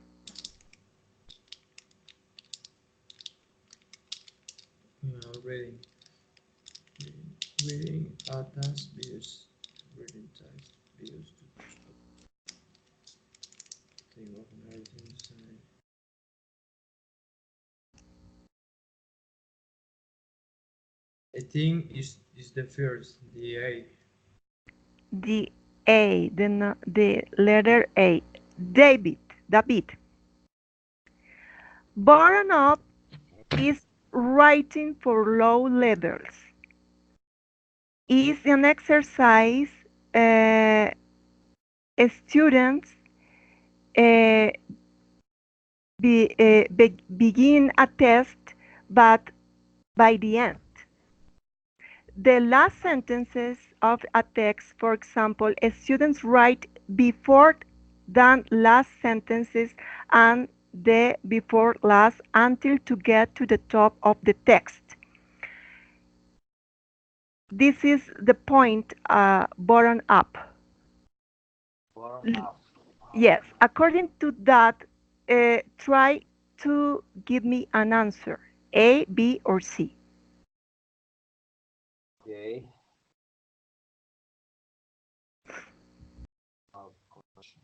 Reading. Reading a task views. Reading task views to teach think of narrating design. I think is the first, the A. The A, the letter A. David, David. Bottom-up is writing for low levels. Is an exercise uh, students uh, begin a test, but by the end. The last sentences of a text, for example, students write before than last sentences and the before last until to get to the top of the text. This is the point bottom up. Warm up. Yes, according to that, try to give me an answer, A, B, or C. Okay. Oh, gosh.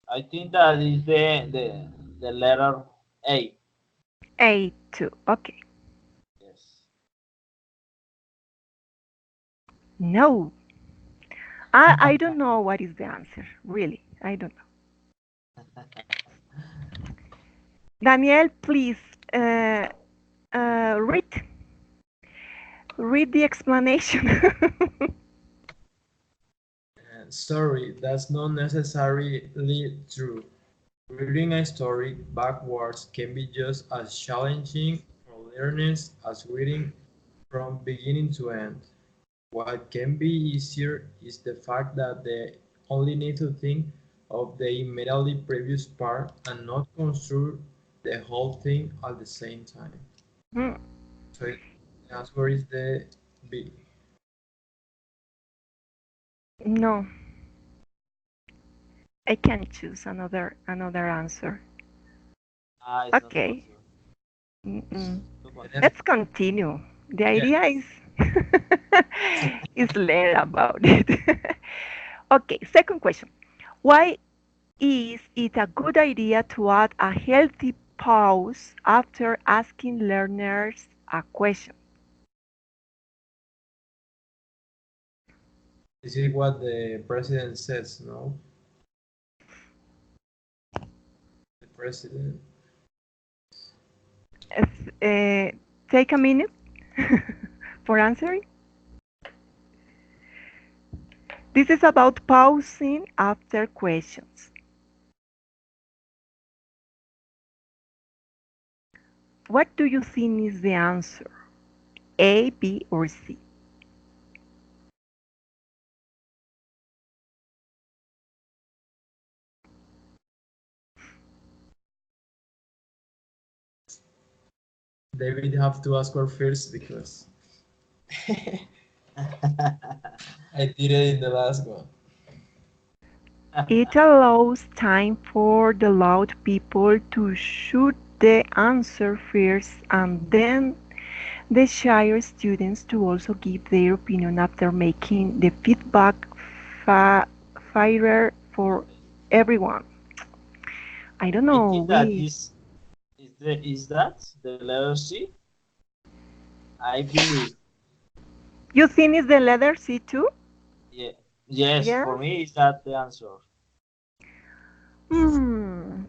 I think that is the letter A. A2, okay. Yes. No, I don't know what is the answer, really. I don't know. Daniel, please read the explanation. Sorry, that's not necessarily true. Reading a story backwards can be just as challenging for learners as reading from beginning to end. What can be easier is the fact that they only need to think of the immediately previous part and not construct the whole thing at the same time. Hmm. So the answer is the B. No, I can choose another answer. Ah, it's not Okay. possible. Mm-mm. Too much. And Let's continue. The yeah, idea is is learn about it. Okay, second question. Why is it a good idea to add a healthy pause after asking learners a question? this is what the president says, no? The president. Take a minute for answering. This is about pausing after questions. What do you think is the answer? A, B, or C? David have to ask her first because I did it in the last one. It allows time for the loud people to shoot the answer first and then the shy students to also give their opinion after making the feedback fa- fairer for everyone. I don't I know, think that we. is that the letter C? I believe. You think it's the letter C too? Yeah. Yes, Yes? for me is that the answer.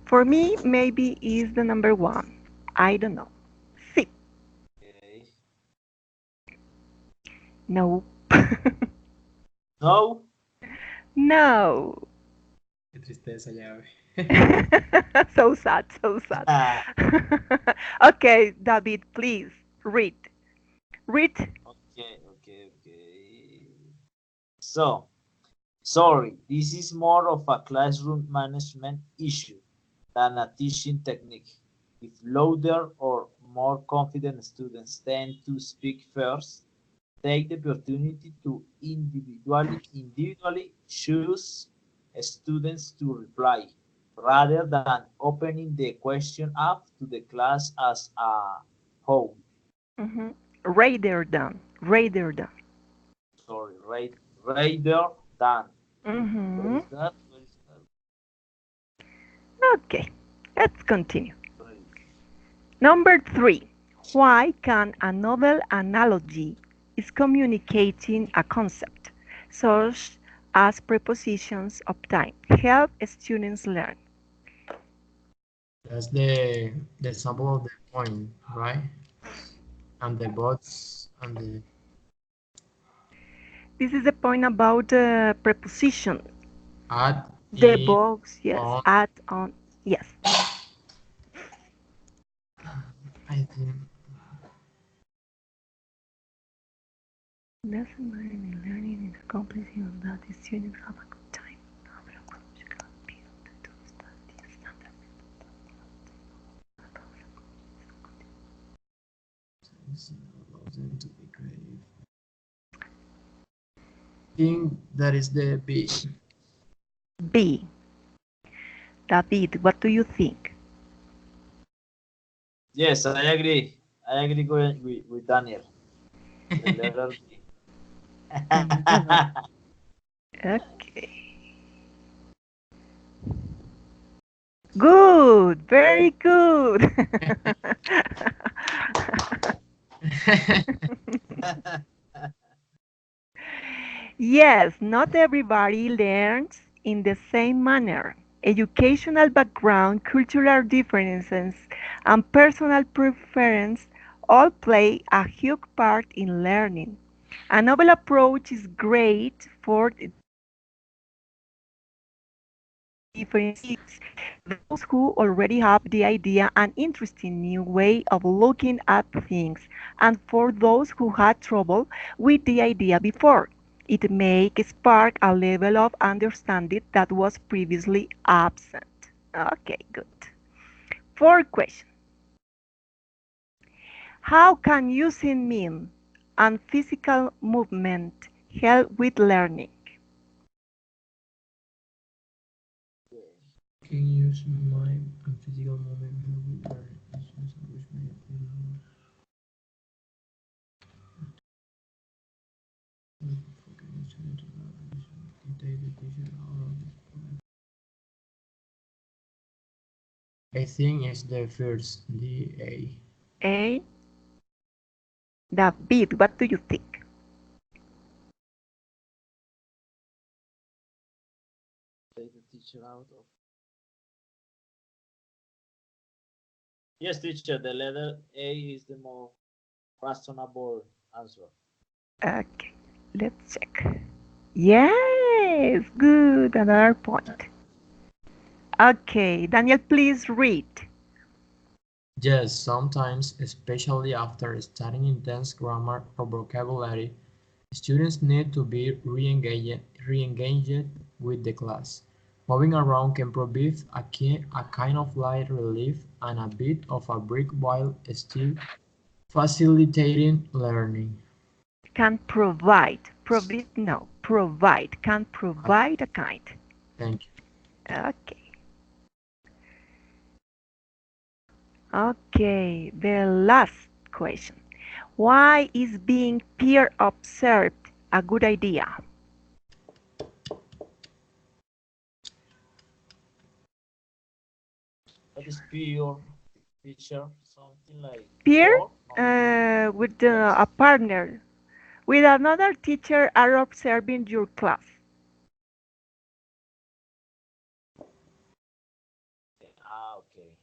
For me, maybe is the number one. I don't know. C. Okay. No. No. No. Qué tristeza ya, So sad, so sad. Okay, David, please read. Read. Okay. So, sorry, this is more of a classroom management issue than a teaching technique. If louder or more confident students tend to speak first, take the opportunity to individually choose students to reply rather than opening the question up to the class as a whole. Mm-hmm. Rather than. Rather than. Sorry, rather than. Where Mm-hmm. is that? Where is that? Okay, let's continue. Sorry. Number three. Why can a novel analogy is communicating a concept, such as prepositions of time, help students learn? That's the example of the point, right? And the bots and the This is the point about preposition. add The in box, yes, on. add on, yes. I think Lesson learning and learning is accomplishing that the students have a good time. it's allows them to be creative. I think that is the B. B. David, what do you think? Yes, I agree. I agree with Daniel. The letter B. Okay. Good, very good. Yes, not everybody learns in the same manner. Educational background, cultural differences, and personal preference all play a huge part in learning. A novel approach is great for different seats, those who already have the idea an interesting new way of looking at things, and for those who had trouble with the idea before. It may spark a level of understanding that was previously absent. Okay, good. Fourth question. How can using mime and physical movement help with learning? Can use mind and physical movement with learning instruments which may I think it's the first, the A. A. David, what do you think? Take the teacher out of. Yes, teacher, the letter A is the more reasonable answer. Okay, let's check. Yes, good, another point. Okay, Daniel, please read. Yes, sometimes, especially after studying intense grammar or vocabulary, students need to be re-engaged with the class. Moving around can provide a kind of light relief and a bit of a break while still facilitating learning. Can provide, provide, no, provide, can Uh, provide a kind. Thank you. Okay, okay, the last question. Why is being peer observed a good idea? What is pure teacher? Something like Peer for? No. with a Yes. partner, with another teacher are observing your class. Okay.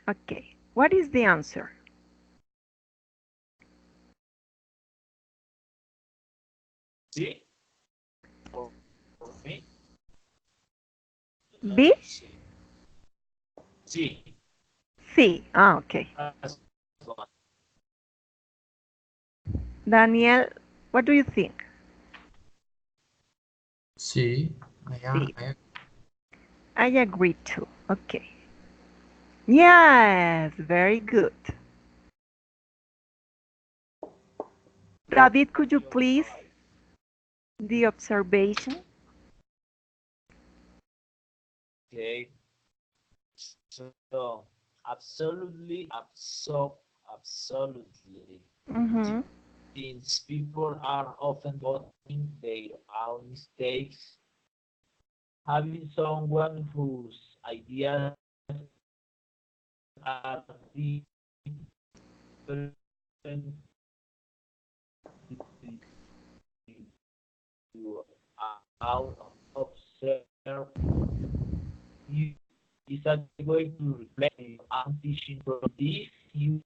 Okay, what is the answer? See? For me, the B? letter C. C. C. Ah, okay. That's one. Daniel, what do you think? See, C. I I agree too. Okay. Yes, very good. David, could you You're please right. the observation? Okay. So, absolutely. Mm-hmm. Since people are often doing their own mistakes, having someone whose ideas are different to out observe you is that going to reflect on teaching from this you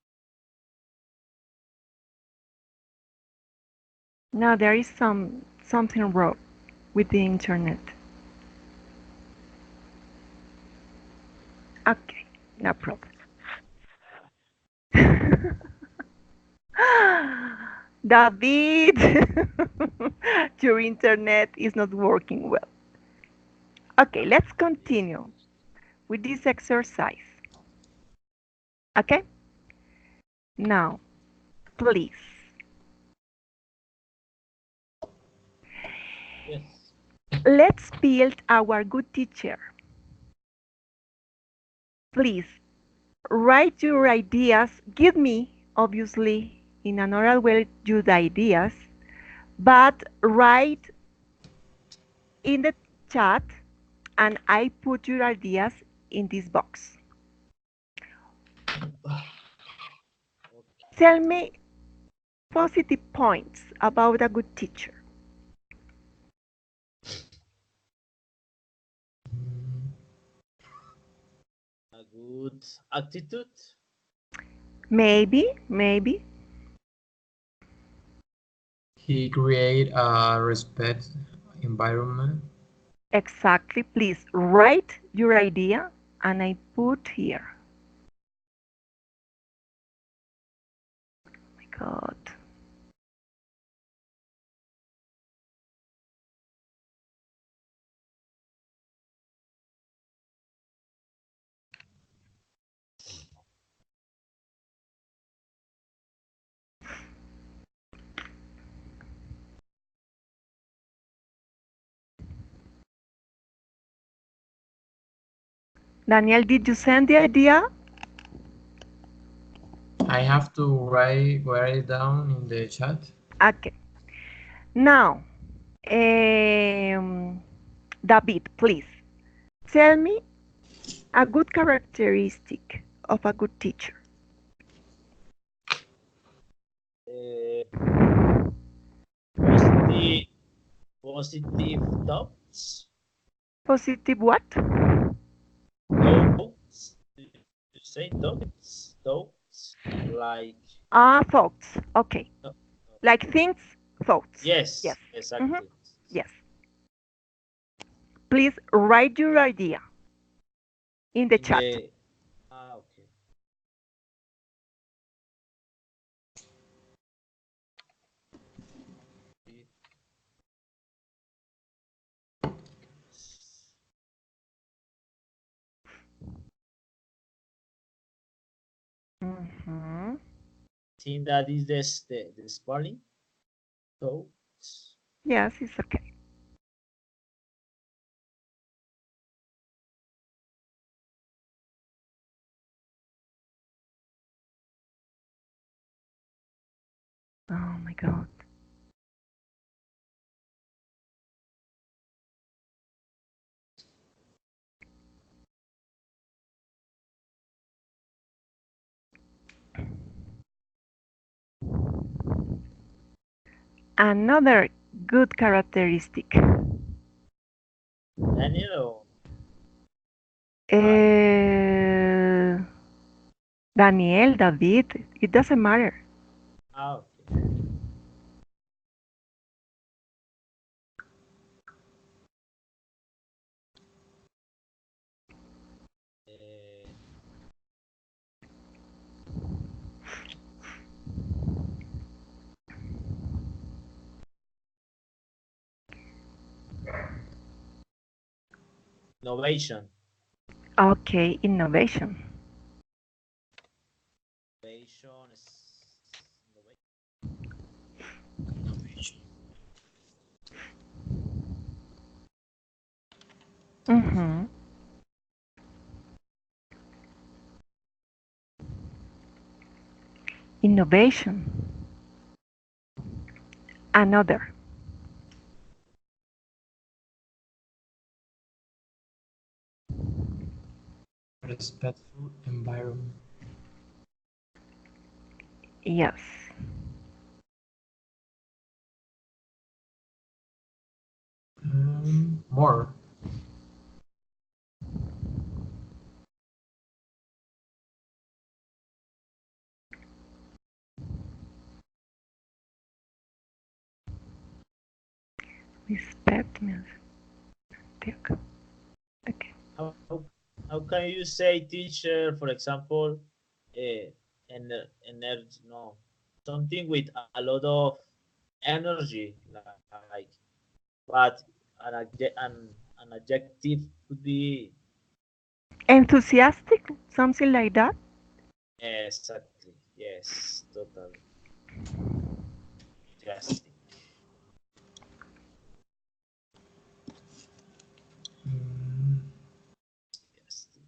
Now there is something wrong with the internet. Okay, no problem. David, your internet is not working well. Okay, let's yes continue with this exercise. Okay? Now, please, yes let's build our good teacher. Please write your ideas. Give me, obviously, in an oral way, your ideas, but write in the chat and I put your ideas in this box. Tell me positive points about a good teacher. a good attitude Maybe, maybe. He create a respect environment. Exactly. Please write your idea and I put here. Oh my God. Daniel, did you send the idea? I have to write it down in the chat. Okay. Now, um, David, please tell me a good characteristic of a good teacher. Uh, positive, positive thoughts, Positive what? thoughts. You say thoughts, like Thoughts. Okay. no, no. Like things, thoughts. Yes. Yes, Mm-hmm. exactly. Yes. Please write your idea in the In chat. the okay. Mm-hmm. Think that is the spelling. Thoughts. Yes, it's okay. Oh my God. Another good characteristic. Daniel. I. Uh, Daniel, David, it doesn't matter. Okay. Uh, innovation. Okay, innovation. Innovation is Innovation. Mm-hmm. Innovation. Another. Respectful environment. Yes. More. Respect music. Okay. how how can you say teacher, for example, energy, no, something with a lot of energy, like, but an adjective could be Enthusiastic, something like that. exactly, yes, totally enthusiastic. Mm, Enthusiastic.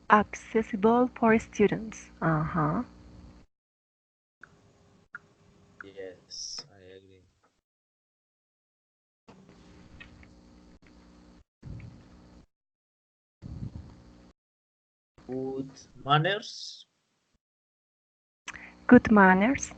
Accessible for students. Uh-huh. Yes, I agree. Good manners. Good manners.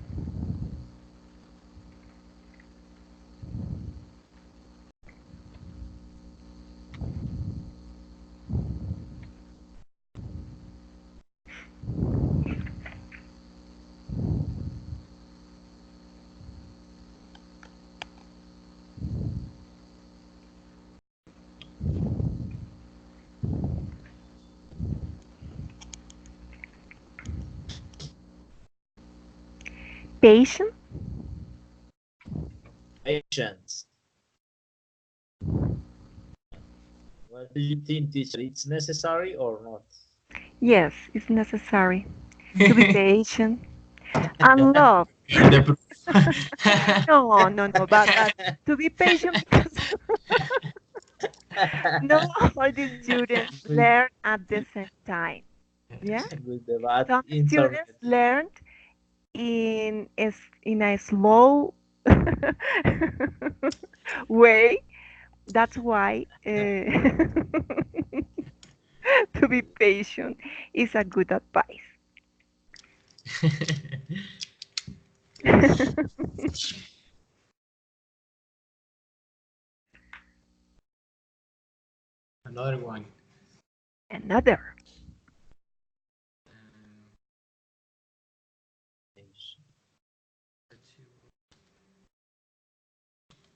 Patient. Patience. What do you think, teacher? It's necessary or not? Yes, it's necessary to be patient and love. And the No, no, no, but to be patient because not all the students with, learn at the same time. Yeah, with the bad some students internet. learn in a slow way. That's why to be patient is a good advice. Yes. Another one. Another.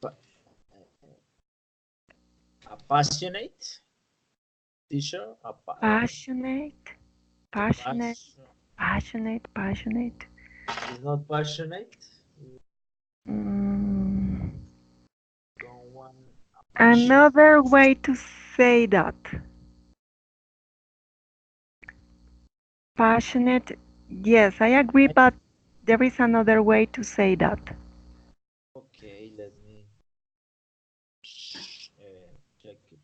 Pa- A passionate teacher. Passionate, passionate, Passion passionate. is not passionate. Mm, Someone a passion. another way to say that. Passionate, yes, I agree, I- but there is another way to say that. Okay, let me check it.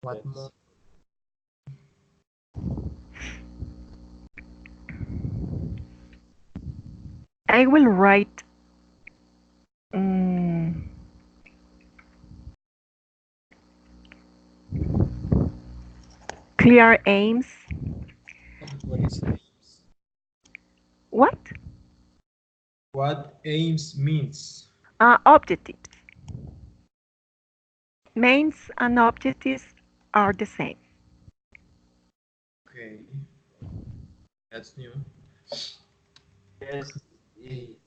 What Let's more? see. I will write mm, clear aims. What is aims? What? What aims means? Objectives. Mains and objectives are the same. Okay, that's new. Yes, Aims.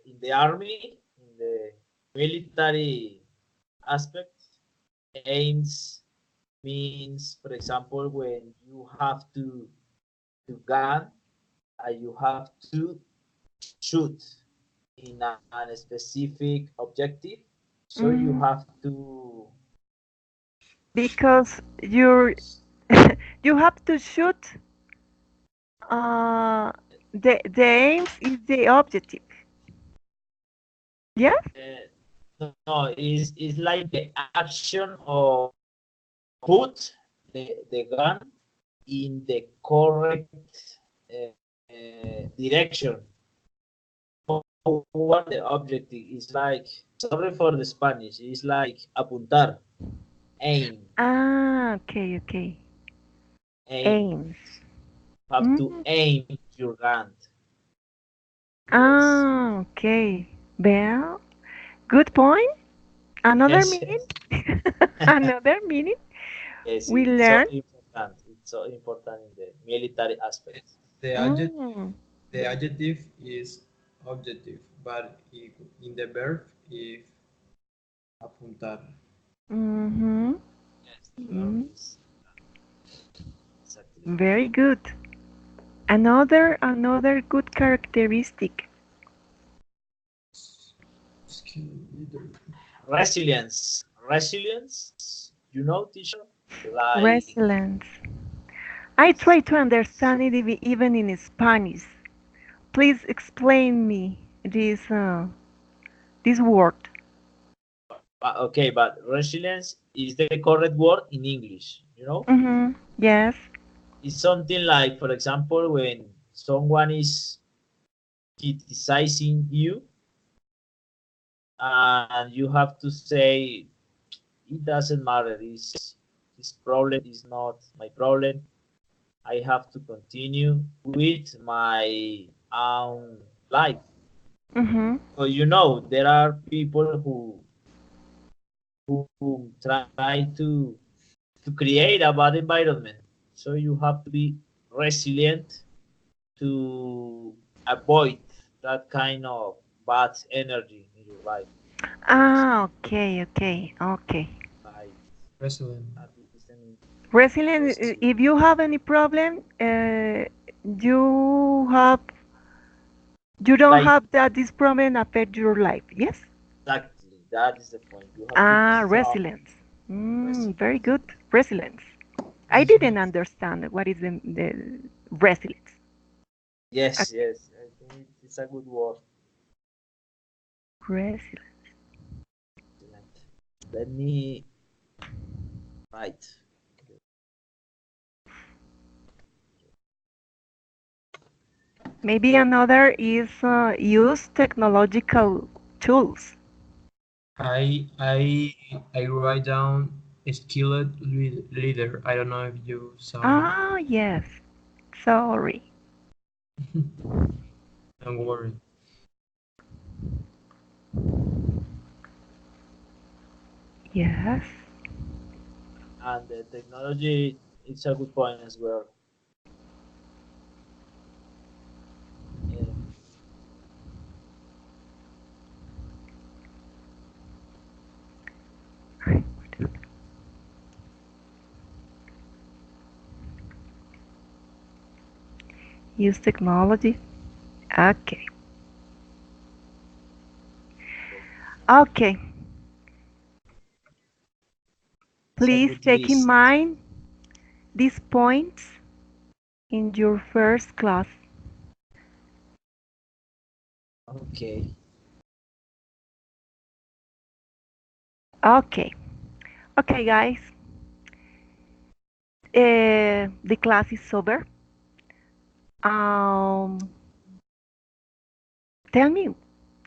in the army, in the military aspect, aims means, for example, when you have to gun, you have to shoot in a specific objective. So you Mm, have to because you have to shoot. The aims is the objective. Yes. no, is like the action of put the gun in the correct direction. What the objective is like, sorry for the Spanish, it's like apuntar, aim, Okay, okay. aim. Aims. Have to Mm, aim your gun. Yes. okay. Well, good point. Another Yes, meaning. yes. Another meaning. Yes, We it's so learn. important. It's so important in the military aspect. The adjective, Mm, the adjective is objective, but in the verb is apuntar. mm-hmm. Yes, the verb Mm, is exactly. very good. Another good characteristic. Skill leader. Resilience. Resilience, teacher? Like, Resilience. I try to understand it even in Spanish. Please explain me this word. okay, but resilience is the correct word in English, Mm-hmm. Yes. it's something like, for example, when someone is criticizing you, and you have to say it doesn't matter. This his problem is not my problem. I have to continue with my own life. Mm-hmm. So you know there are people who try to create a bad environment. So you have to be resilient to avoid that kind of bad energy in your life. Ah, okay, okay, okay. Like Resident. listening Resilient. to If you have any problem, you have you don't like have that this problem affect your life. Yes. exactly that is the point. You have to be Ah, strong, resilience. resilient. Very good. Resilience. I didn't understand what is the resilience. Yes, Okay. yes. I think it's a good word. Resilience. Excellent. Let me write. Maybe another is use technological tools. I I write down skilled leader. I don't know if you saw it. Ah, yes. Sorry. Don't worry. Yes. And the technology, it's a good point as well. Um, Use technology. Okay. okay. Okay. It's a Please good take in list. mind these points in your first class. Okay. Okay. Okay, guys. The class is over. Um, tell me,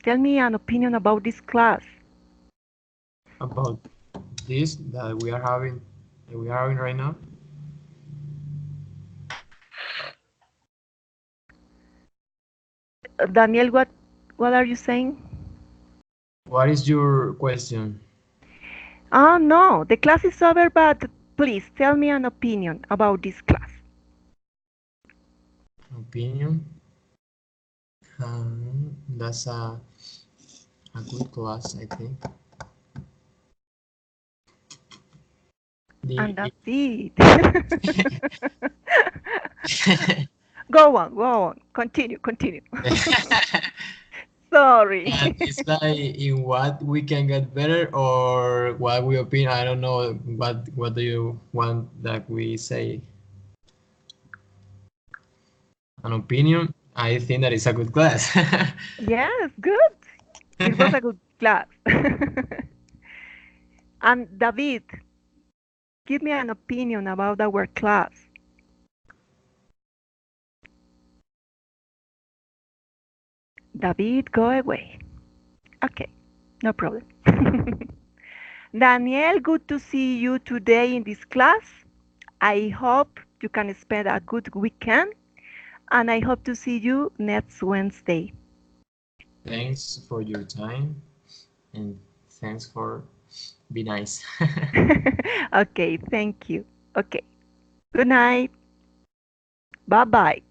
tell me an opinion about this class. About this that we are having right now. Daniel, what are you saying? What is your question? Oh no, the class is over, but please tell me an opinion about this class. Opinion? That's a good class, I think. And The that's it. Go on. Continue, continue. Sorry. And it's like in what we can get better or what we opinion. I don't know what do you want that we say an opinion. I think that is a good class. Yes, good. It was a good class. And David, give me an opinion about our class. David, go away. Okay, no problem. Daniel, good to see you today in this class. I hope you can spend a good weekend, and I hope to see you next Wednesday. Thanks for your time and thanks for be nice. Okay, thank you. Okay, good night. Bye bye.